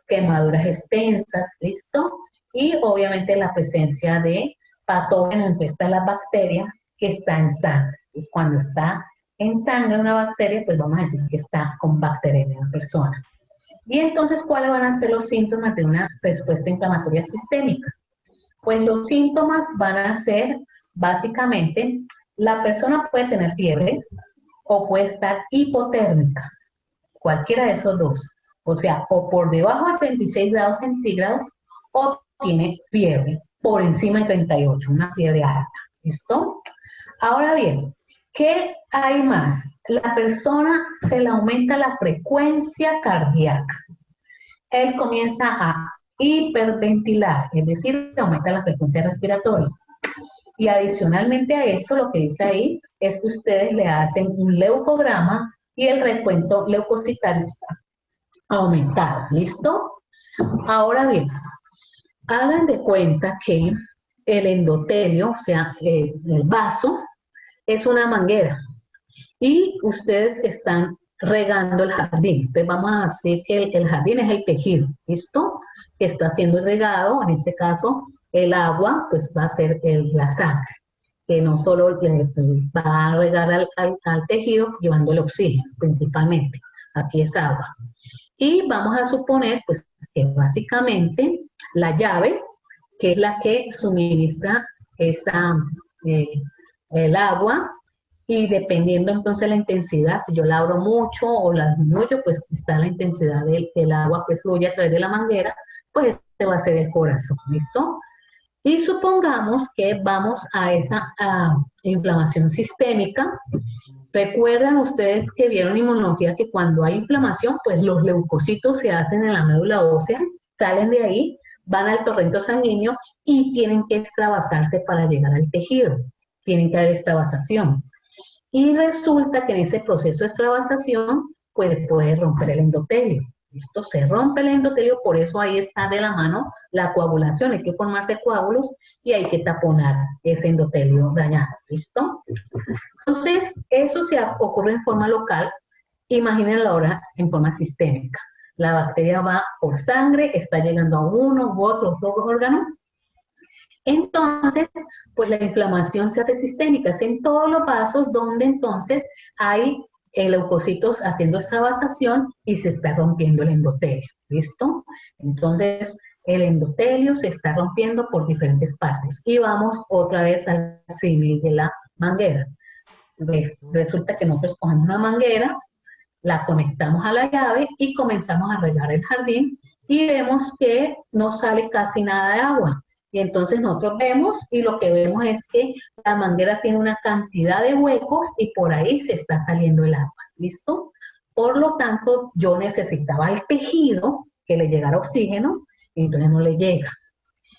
quemaduras extensas, ¿listo? Y obviamente la presencia de patógenos, entonces está la bacteria que está en sangre. Entonces cuando está en sangre una bacteria, pues vamos a decir que está con bacteremia la persona. Y entonces, ¿cuáles van a ser los síntomas de una respuesta inflamatoria sistémica? Pues los síntomas van a ser, básicamente, la persona puede tener fiebre o puede estar hipotérmica, cualquiera de esos dos. O sea, o por debajo de 36 grados centígrados o tiene fiebre por encima de 38, una fiebre alta. ¿Listo? Ahora bien, ¿qué hay más? La persona se le aumenta la frecuencia cardíaca. Él comienza a hiperventilar, es decir, aumenta la frecuencia respiratoria. Y adicionalmente a eso, lo que dice ahí es que ustedes le hacen un leucograma y el recuento leucocitario está aumentado. ¿Listo? Ahora bien, hagan de cuenta que el endotelio, o sea, el vaso, es una manguera y ustedes están regando el jardín. Entonces vamos a decir que el jardín es el tejido, ¿listo? Que está siendo regado, en este caso el agua, pues va a ser la sangre, que no solo va a regar al tejido llevando el oxígeno principalmente, aquí es agua. Y vamos a suponer pues que básicamente la llave, que es la que suministra el agua, y dependiendo entonces la intensidad, si yo la abro mucho o la disminuyo, pues está la intensidad del agua que fluye a través de la manguera, pues este va a ser el corazón, ¿listo? Y supongamos que vamos a esa inflamación sistémica. Recuerdan ustedes que vieron inmunología que cuando hay inflamación, pues los leucocitos se hacen en la médula ósea, salen de ahí, van al torrente sanguíneo y tienen que extravasarse para llegar al tejido. Tienen que haber extravasación. Y resulta que en ese proceso de extravasación puede romper el endotelio. Esto se rompe el endotelio, por eso ahí está de la mano la coagulación. Hay que formarse coágulos y hay que taponar ese endotelio dañado. ¿Listo? Entonces, eso se ocurre en forma local. Imagínenlo ahora en forma sistémica. La bacteria va por sangre, está llegando a uno u otro órgano. Entonces, pues la inflamación se hace sistémica, es en todos los vasos donde entonces hay leucocitos haciendo extravasación y se está rompiendo el endotelio, ¿listo? Entonces, el endotelio se está rompiendo por diferentes partes. Y vamos otra vez al símil de la manguera. Resulta que nosotros cogemos una manguera, la conectamos a la llave y comenzamos a regar el jardín y vemos que no sale casi nada de agua. Y entonces nosotros vemos y lo que vemos es que la manguera tiene una cantidad de huecos y por ahí se está saliendo el agua. ¿Listo? Por lo tanto, yo necesitaba el tejido que le llegara oxígeno, y entonces no le llega.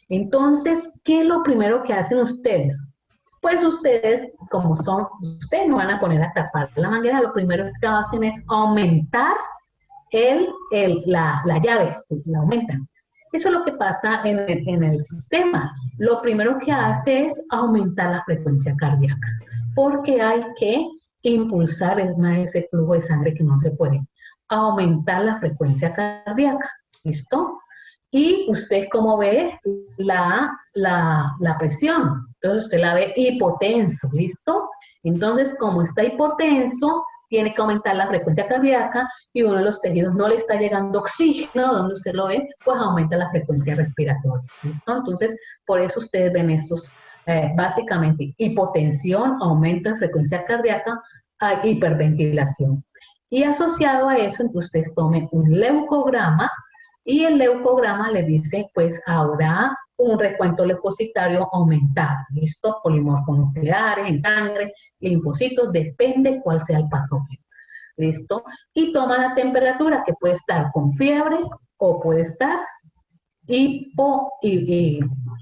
Entonces, ¿qué es lo primero que hacen ustedes? Pues ustedes, como son, ustedes no van a poner a tapar la manguera, lo primero que hacen es aumentar la llave, la aumentan. Eso es lo que pasa en el sistema. Lo primero que hace es aumentar la frecuencia cardíaca, porque hay que impulsar ese flujo de sangre que no se puede. Aumentar la frecuencia cardíaca, ¿listo? Y usted, como ve, la presión. Entonces, usted la ve hipotenso, ¿listo? Entonces, como está hipotenso, tiene que aumentar la frecuencia cardíaca y uno de los tejidos no le está llegando oxígeno, donde usted lo ve, pues aumenta la frecuencia respiratoria, ¿listo? Entonces, por eso ustedes ven estos, básicamente, hipotensión, aumento de frecuencia cardíaca, hiperventilación. Y asociado a eso, ustedes tomen un leucograma, y el leucograma le dice, pues habrá un recuento leucocitario aumentado, ¿listo? Polimorfonucleares en sangre, linfocitos, depende cuál sea el patógeno, ¿listo? Y toma la temperatura, que puede estar con fiebre o puede estar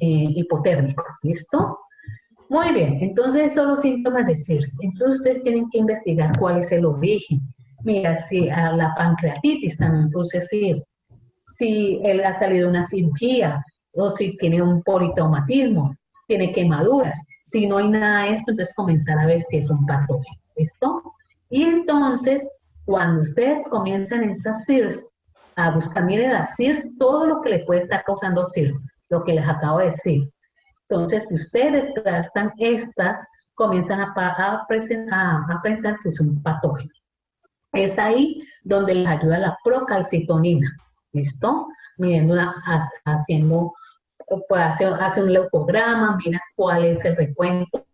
hipotérmico, ¿listo? Muy bien, entonces son los síntomas de SIRS. Entonces ustedes tienen que investigar cuál es el origen. Mira, si a la pancreatitis también produce SIRS, si él ha salido una cirugía o si tiene un politraumatismo, tiene quemaduras. Si no hay nada de esto, entonces comenzar a ver si es un patógeno. ¿Listo? Y entonces, cuando ustedes comienzan en esas SIRS, a buscar, miren las SIRS, todo lo que le puede estar causando SIRS, lo que les acabo de decir. Entonces, si ustedes tratan estas, comienzan a pensar si es un patógeno. Es ahí donde les ayuda la procalcitonina. ¿Listo? Midiendo haciendo, pues hace un leucograma, mira cuál es el recuento.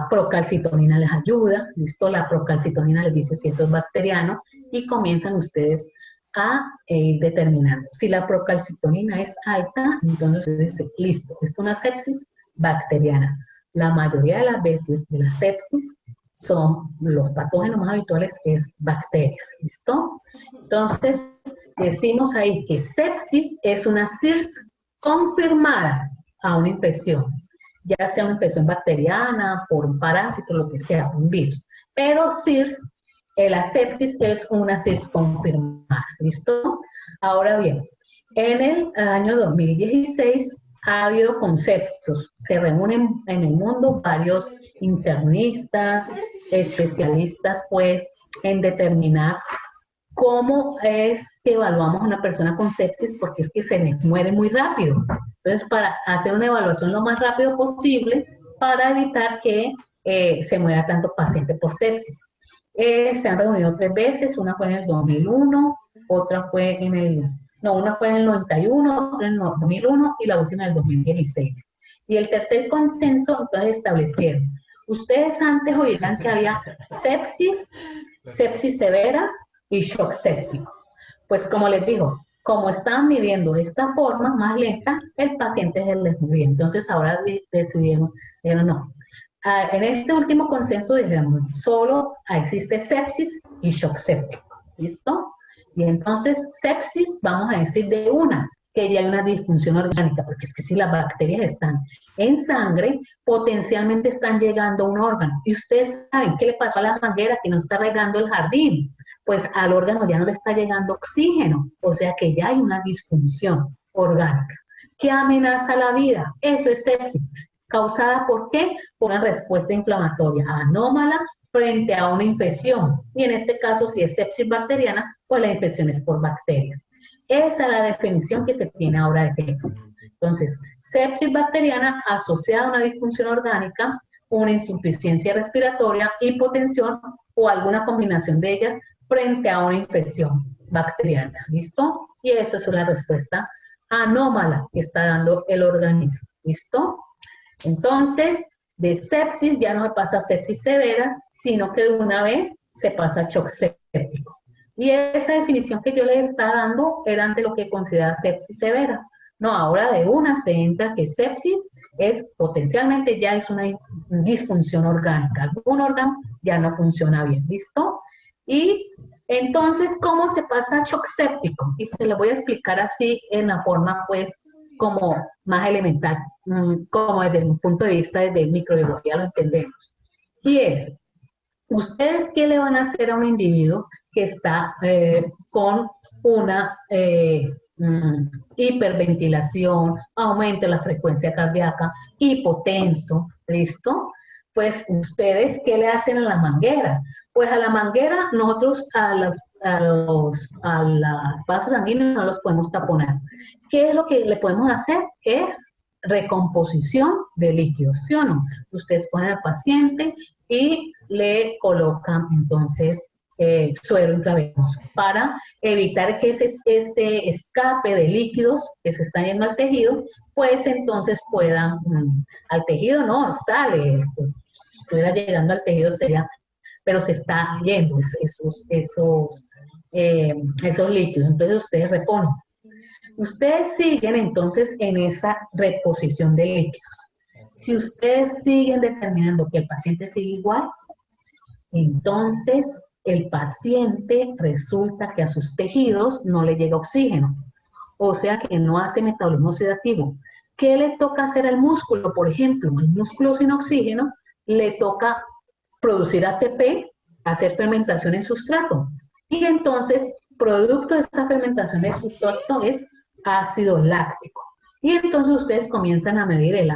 Procalcitonina les ayuda, ¿listo? La procalcitonina les dice si eso es bacteriano y comienzan ustedes a ir determinando. Si la procalcitonina es alta, entonces ustedes dicen, listo, esto es una sepsis bacteriana. La mayoría de las veces de la sepsis son los patógenos más habituales, es bacterias, ¿listo? Entonces, decimos ahí que sepsis es una SIRS confirmada a una infección, ya sea una infección bacteriana, por un parásito, lo que sea, un virus. Pero SIRS, la sepsis es una SIRS confirmada, ¿listo? Ahora bien, en el año 2016 ha habido conceptos, se reúnen en el mundo varios internistas, especialistas, pues, en determinar cómo es que evaluamos a una persona con sepsis, porque es que se les muere muy rápido. Entonces, para hacer una evaluación lo más rápido posible, para evitar que se muera tanto paciente por sepsis. Se han reunido 3 veces, una fue en el 2001, otra fue en el, no, una fue en el 91, otra en el 2001 y la última en el 2016. Y el tercer consenso, entonces establecieron, ustedes antes oirán que había sepsis, sepsis severa y shock séptico. Pues como les digo, como estaban midiendo de esta forma más lenta, el paciente se les movía. Entonces ahora decidieron, no. En este último consenso dijeron, solo existe sepsis y shock séptico. ¿Listo? Y entonces sepsis, vamos a decir de una, que ya hay una disfunción orgánica, porque es que si las bacterias están en sangre, potencialmente están llegando a un órgano. Y ustedes saben qué le pasó a la manguera que no está regando el jardín. Pues al órgano ya no le está llegando oxígeno, o sea que ya hay una disfunción orgánica. ¿Qué amenaza la vida? Eso es sepsis. ¿Causada por qué? Por una respuesta inflamatoria anómala frente a una infección. Y en este caso, si es sepsis bacteriana, pues la infección es por bacterias. Esa es la definición que se tiene ahora de sepsis. Entonces, sepsis bacteriana asociada a una disfunción orgánica, una insuficiencia respiratoria, hipotensión o alguna combinación de ellas frente a una infección bacteriana. ¿Listo? Y eso es una respuesta anómala que está dando el organismo. ¿Listo? Entonces, de sepsis ya no se pasa a sepsis severa, sino que de una vez se pasa a shock séptico. Y esa definición que yo les estaba dando era ante lo que considera sepsis severa. No, ahora de una se entra que sepsis es potencialmente ya es una disfunción orgánica. Algún órgano ya no funciona bien, ¿listo? Y Entonces, ¿cómo se pasa a shock séptico? Y se lo voy a explicar así en la forma, pues, como más elemental, como desde un punto de vista de microbiología lo entendemos. Y es, ¿ustedes qué le van a hacer a un individuo que está con una hiperventilación, aumento de la frecuencia cardíaca, hipotenso, ¿listo? Pues ustedes, ¿qué le hacen a la manguera? Pues a la manguera nosotros a los vasos sanguíneos no los podemos taponar. ¿Qué es lo que le podemos hacer? Es recomposición de líquidos, ¿sí o no? Ustedes ponen al paciente y le colocan entonces suero intravenoso para evitar que ese escape de líquidos que se están yendo al tejido, pues entonces puedan, al tejido no, sale, si estuviera llegando al tejido sería, pero se está yendo esos líquidos, entonces ustedes reponen. Ustedes siguen entonces en esa reposición de líquidos. Si ustedes siguen determinando que el paciente sigue igual, entonces el paciente resulta que a sus tejidos no le llega oxígeno, o sea que no hace metabolismo oxidativo. ¿Qué le toca hacer al músculo? Por ejemplo, el músculo sin oxígeno le toca producir ATP, hacer fermentación en sustrato. Y entonces, producto de esta fermentación de sustrato es ácido láctico. Y entonces ustedes comienzan a medir el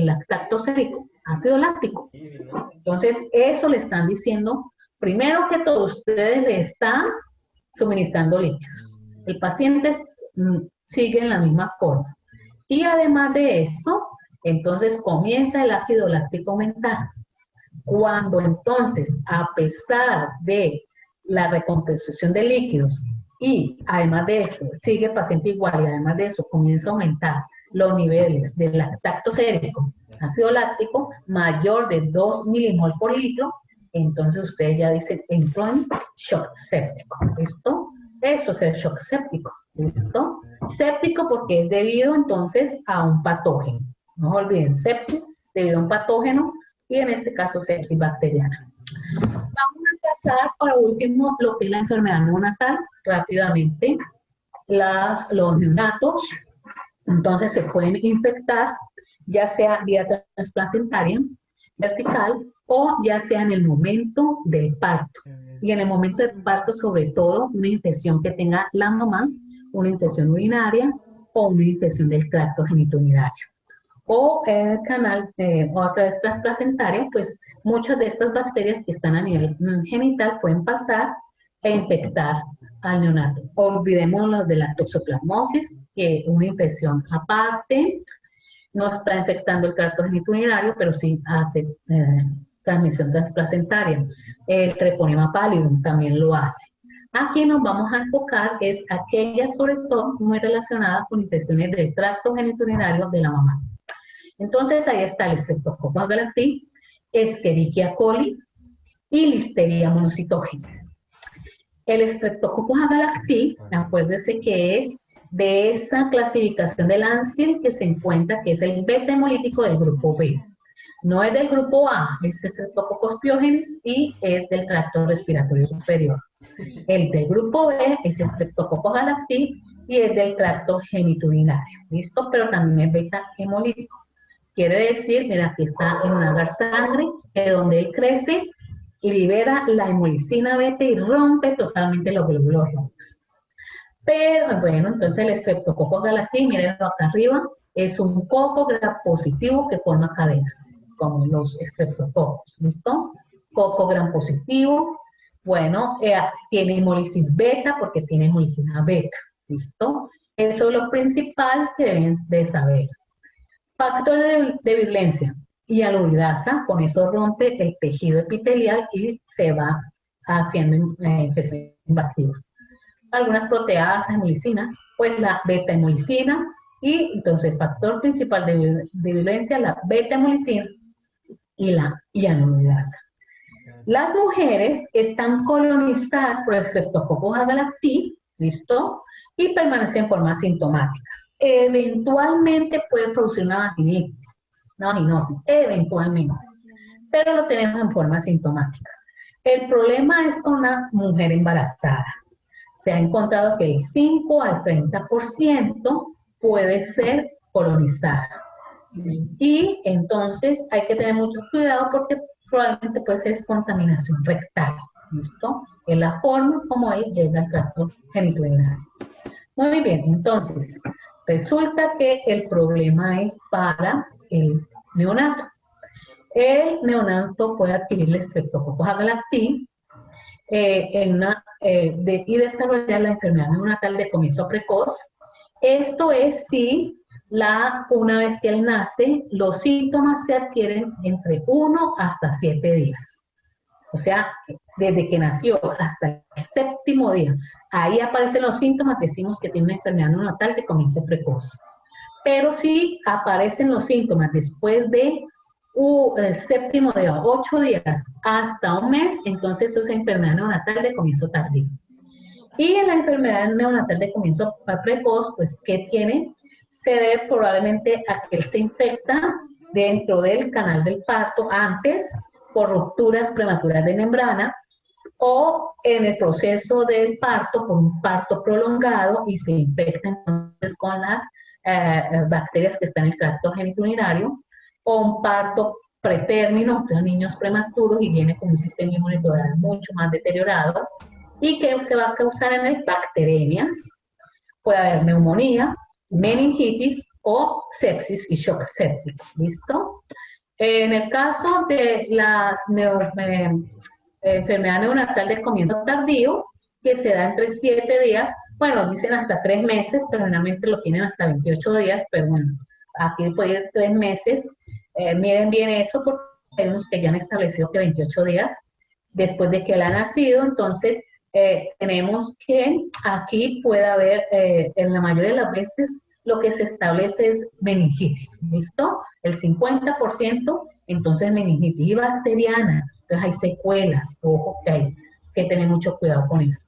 lactato sérico, ácido láctico. Entonces, eso le están diciendo, primero que todo, ustedes le están suministrando líquidos. El paciente sigue en la misma forma. Y además de eso, entonces comienza el ácido láctico a aumentar. Cuando entonces, a pesar de la recomposición de líquidos y además de eso, sigue el paciente igual y además de eso comienza a aumentar los niveles de lactato sérico, ácido láctico, mayor de 2 milimol por litro, entonces ustedes ya dicen, entró en shock séptico, ¿listo? Eso es el shock séptico, ¿listo? Séptico porque es debido entonces a un patógeno. No olviden, sepsis debido a un patógeno y en este caso sepsis bacteriana. Vamos a pasar para último lo que es la enfermedad neonatal, rápidamente. Los neonatos, entonces se pueden infectar, ya sea vía transplacentaria, vertical, o ya sea en el momento del parto. Y en el momento del parto, sobre todo, una infección que tenga la mamá, una infección urinaria o una infección del tracto genitourinario. O en el canal, o a través transplacentaria, pues muchas de estas bacterias que están a nivel genital pueden pasar e infectar al neonato. Olvidémonos de la toxoplasmosis, que una infección aparte no está infectando el tracto genitourinario, pero sí hace transmisión transplacentaria. El treponema pallidum también lo hace. Aquí nos vamos a enfocar es aquellas, sobre todo, muy relacionadas con infecciones del tracto genitourinario de la mamá. Entonces, ahí está el Streptococcus agalacti, Escherichia coli y Listeria monocytogenes. El Streptococcus agalacti, acuérdense que es de esa clasificación del Ansfield que se encuentra, que es el beta hemolítico del grupo B. No es del grupo A, es Streptococcus pyogenes y es del tracto respiratorio superior. El del grupo B es Streptococcus agalacti y es del tracto genitourinario, ¿listo? Pero también es beta hemolítico. Quiere decir, mira, aquí está en un agar sangre, que donde él crece, libera la hemolicina beta y rompe totalmente los glóbulos rojos. Pero, bueno, entonces el Streptococcus agalacti, mírenlo acá arriba, es un coco gram positivo que forma cadenas, como los streptococos, ¿listo? Coco gram positivo, bueno, tiene hemólisis beta porque tiene hemolicina beta, ¿listo? Eso es lo principal que deben de saber. Factor de virulencia, hialuronidasa, con eso rompe el tejido epitelial y se va haciendo infección invasiva. Algunas proteasas, hemolicinas, pues la beta-hemolicina y entonces el factor principal de virulencia, la beta-hemolicina y la hialuronidasa. Las mujeres están colonizadas por el Streptococcus agalacti, ¿listo? Y permanecen en forma asintomática. Eventualmente puede producir una vaginosis, eventualmente, pero lo tenemos en forma asintomática. El problema es con una mujer embarazada. Se ha encontrado que el 5 al 30% puede ser colonizada. Y entonces hay que tener mucho cuidado porque probablemente puede ser contaminación rectal. ¿Listo? Es la forma como ahí llega el tracto genitourinario. Muy bien, entonces, resulta que el problema es para el neonato. El neonato puede adquirir el Streptococcus agalacti y desarrollar la enfermedad neonatal de comienzo precoz. Esto es si una vez que él nace, los síntomas se adquieren entre 1 hasta 7 días. O sea, desde que nació hasta el 7º día, ahí aparecen los síntomas, decimos que tiene una enfermedad neonatal de comienzo precoz. Pero si aparecen los síntomas después de el 7º día, 8 días, hasta un mes, entonces eso es enfermedad neonatal de comienzo tardío. Y en la enfermedad neonatal de comienzo precoz, pues, ¿qué tiene? Se debe probablemente a que él se infecta dentro del canal del parto antes, por rupturas prematuras de membrana, o en el proceso del parto, por un parto prolongado, y se infecta entonces con las bacterias que están en el tracto genitourinario, o un parto pretérmino, o sea, niños prematuros, y viene con un sistema inmunitario mucho más deteriorado, y que se va a causar en él bacteremias, puede haber neumonía, meningitis o sepsis y shock séptico. ¿Listo? En el caso de la enfermedad neonatal de comienzo tardío, que se da entre 7 días, bueno, dicen hasta 3 meses, pero generalmente lo tienen hasta 28 días, pero bueno, aquí puede ir 3 meses. Miren bien eso, porque hay unos que ya han establecido que 28 días después de que él ha nacido, entonces tenemos que aquí puede haber, en la mayoría de las veces, lo que se establece es meningitis, ¿listo? El 50%, entonces meningitis bacteriana, entonces hay secuelas, ojo que hay que tener mucho cuidado con eso.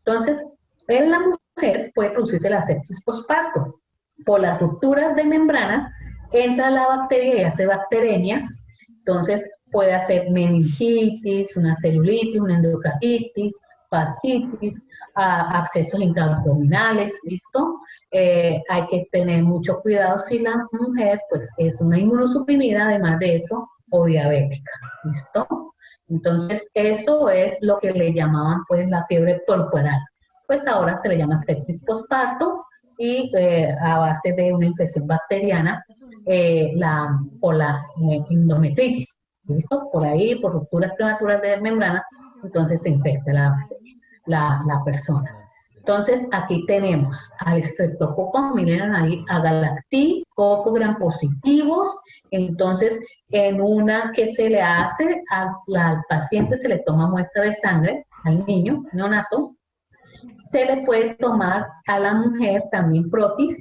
Entonces, en la mujer puede producirse la sepsis posparto. Por las rupturas de membranas, entra la bacteria y hace bacteremias, entonces puede hacer meningitis, una celulitis, una endocarditis, fascitis, abscesos intraabdominales, ¿listo? Hay que tener mucho cuidado si la mujer pues es una inmunosuprimida, además de eso, o diabética, ¿listo? Entonces, eso es lo que le llamaban pues la fiebre puerperal. Pues ahora se le llama sepsis posparto y a base de una infección bacteriana por la endometritis, ¿listo? Por ahí, por rupturas prematuras de membrana, entonces se infecta la persona. Entonces, aquí tenemos al Streptococcus, miren ahí, agalacti, coco gram positivos. Entonces, en una que se le hace al paciente, se le toma muestra de sangre, al niño neonato, se le puede tomar a la mujer también protis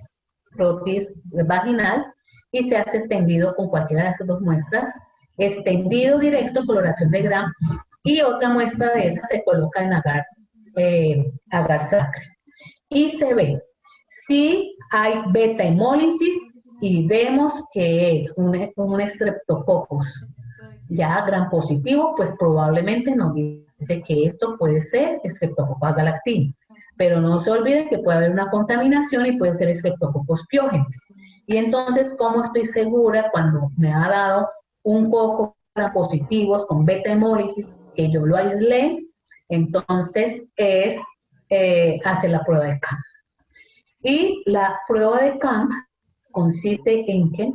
vaginal, y se hace extendido con cualquiera de estas dos muestras, extendido directo, coloración de Gram, y otra muestra de esa se coloca en agar sacre. Y se ve si hay beta hemólisis y vemos que es un Streptococcus ya Gram positivo, pues probablemente nos dice que esto puede ser Streptococcus agalacti. Pero no se olviden que puede haber una contaminación y puede ser Streptococcus pyogenes. Y entonces, ¿cómo estoy segura cuando me ha dado un coco positivos con beta hemólisis, que yo lo aislé? Entonces es hacer la prueba de Camp. Y la prueba de Camp consiste en que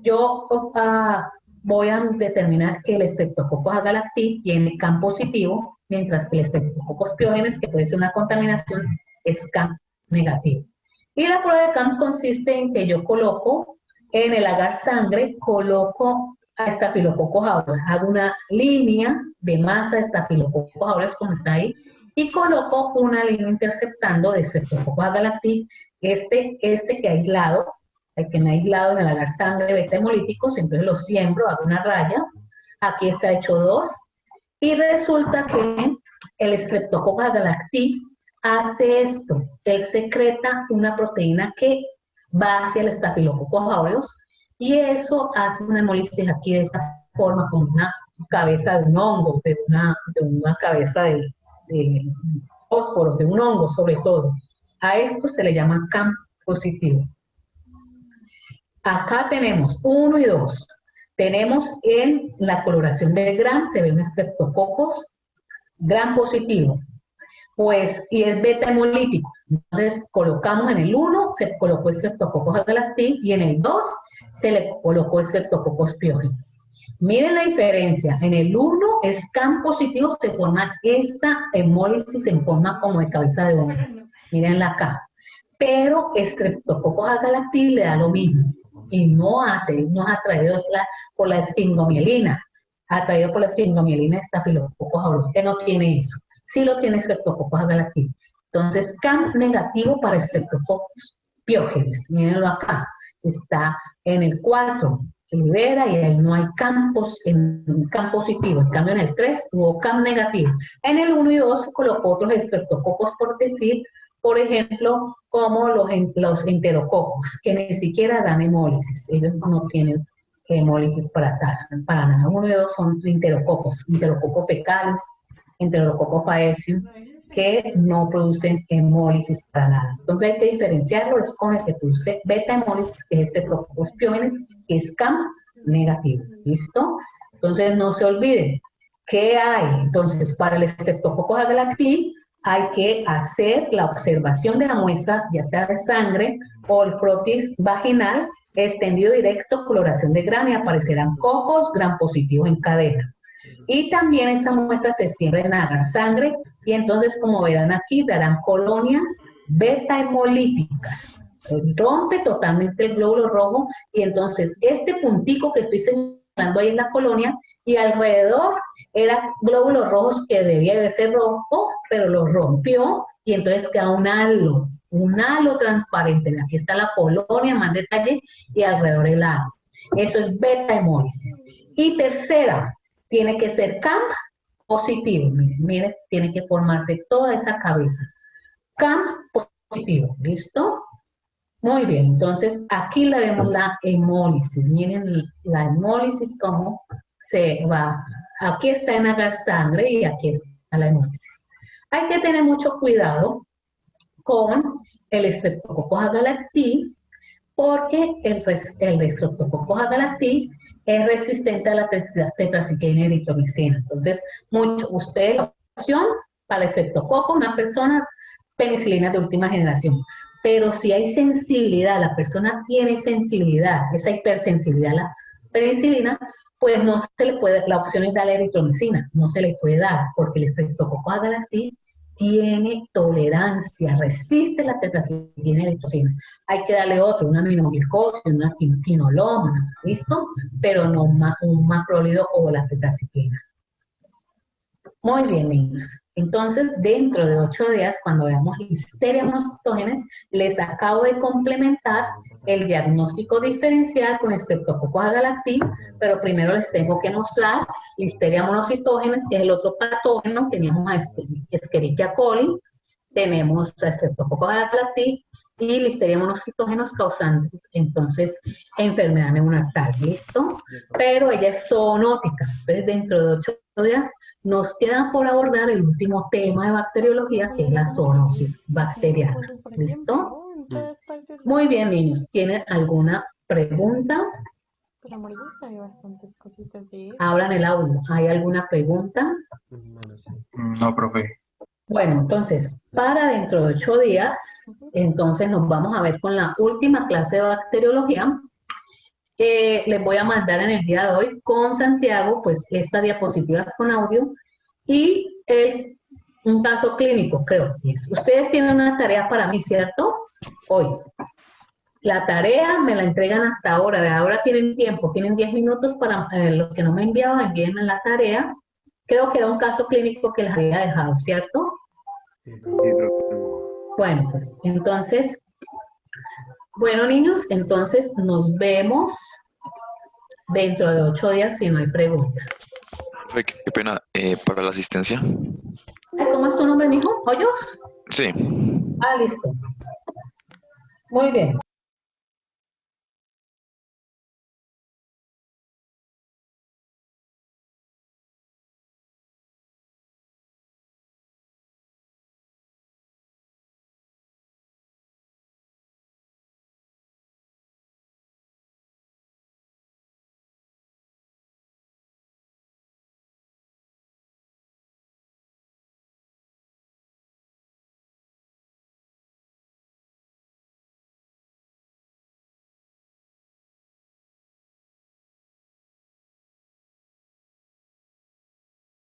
yo voy a determinar que el Streptococcus agalacti tiene Camp positivo, mientras que el Streptococcus pyogenes, que puede ser una contaminación, es Camp negativo. Y la prueba de Camp consiste en que yo coloco en el agar sangre, coloco a Staphylococcus aureus, hago una línea de masa de Staphylococcus aureus, como está ahí, y coloco una línea interceptando de Streptococcus agalacti, este que ha aislado, el que me ha aislado en el agar sangre beta hemolítico, siempre lo siembro, hago una raya, aquí se ha hecho 2, y resulta que el Streptococcus agalacti hace esto, él secreta una proteína que va hacia el Staphylococcus aureus, y eso hace una hemólisis aquí de esta forma, con una cabeza de un hongo, de una cabeza de fósforo, de un hongo sobre todo. A esto se le llama CAM positivo. Acá tenemos 1 y 2. Tenemos en la coloración del Gram, se ven estreptococos, Gram positivo. Pues, y es beta hemolítico. Entonces, colocamos en el 1, se colocó Streptococcus agalacti, y en el 2 se le colocó Streptococcus pyogenes. Miren la diferencia. En el 1 es CAM positivo, se forma esta hemólisis en forma como de cabeza de hongo. Mírenla acá. Pero Streptococcus agalacti le da lo mismo. Y no es atraído por la esfingomielina. Atraído por la esfingomielina Staphylococcus aureus, que no tiene eso. Sí lo tiene Streptococcus agalacti. Entonces, CAM negativo para Streptococcus pyogenes. Mírenlo acá. Está en el 4, se libera y ahí no hay campos en CAM positivo. En cambio, en el 3 hubo CAM negativo. En el 1 y 2 colocó otros estreptococos, por decir, por ejemplo, como los enterococos, que ni siquiera dan hemólisis. Ellos no tienen hemólisis para nada. 1 y 2 son enterococos fecales, Enterococcus faecium, que no producen hemólisis para nada. Entonces hay que diferenciarlo, es con el que produce beta hemólisis, que es Streptococcus pyogenes, que es CAM negativo. ¿Listo? Entonces no se olviden, ¿qué hay? Entonces, para el Streptococcus agalacti hay que hacer la observación de la muestra, ya sea de sangre o el frotis vaginal, extendido directo, coloración de Gram, y aparecerán cocos Gram positivos en cadena. Y también esa muestra se siembra en agar sangre, y entonces, como verán aquí, darán colonias beta hemolíticas. Rompe totalmente el glóbulo rojo, y entonces este puntico que estoy señalando ahí en la colonia, y alrededor eran glóbulos rojos que debía de ser rojo, pero lo rompió, y entonces queda un halo transparente. Aquí está la colonia, más detalle, y alrededor el halo. Eso es beta hemólisis. Y tercera, tiene que ser CAM positivo. Miren, tiene que formarse toda esa cabeza. CAM positivo, ¿listo? Muy bien, entonces aquí la vemos la hemólisis. Miren la hemólisis cómo se va. Aquí está en agar sangre y aquí está la hemólisis. Hay que tener mucho cuidado con el Streptococcus agalacti, porque el Streptococcus agalacti es resistente a la tetraciclina eritromicina. Entonces, ustedes la opción para el Streptococcus, una persona, penicilina de última generación. Pero si hay sensibilidad, la persona tiene sensibilidad, esa hipersensibilidad a la penicilina, pues no se le puede, la opción es darle eritromicina, no se le puede dar, porque el Streptococcus agalacti tiene tolerancia, resiste la tetraciclina eritromicina. Hay que darle otro, una aminoglucosis, una quinolona, ¿listo? Pero no un macrólido o la tetraciclina. Muy bien, niños. Entonces, dentro de 8 días, cuando veamos Listeria monocytogenes, les acabo de complementar el diagnóstico diferencial con Streptococcus agalacti, pero primero les tengo que mostrar Listeria monocytogenes, que es el otro patógeno. Teníamos a Escherichia coli, tenemos a Streptococcus agalacti y Listeria monocytogenes causando, entonces, enfermedad neonatal, ¿listo? Pero ella es zoonótica. Entonces, dentro de 8 días, nos queda por abordar el último tema de bacteriología, que es la zoonosis bacteriana. ¿Listo? Muy bien, niños. ¿Tienen alguna pregunta? Abran el audio. ¿Hay alguna pregunta? No, profe. Bueno, entonces, para dentro de 8 días, entonces nos vamos a ver con la última clase de bacteriología. Les voy a mandar en el día de hoy con Santiago, pues, estas diapositivas con audio y un caso clínico, creo que es. Ustedes tienen una tarea para mí, ¿cierto? Hoy. La tarea me la entregan hasta ahora. De ahora tienen tiempo, tienen 10 minutos para los que no me enviaban, envíenme la tarea. Creo que era un caso clínico que les había dejado, ¿cierto? Sí, profe. Bueno, pues, entonces, bueno, niños, entonces nos vemos dentro de 8 días si no hay preguntas. Profe, qué pena, para la asistencia. ¿Cómo es tu nombre, mijo? ¿Hoyos? Sí. Ah, listo. Muy bien.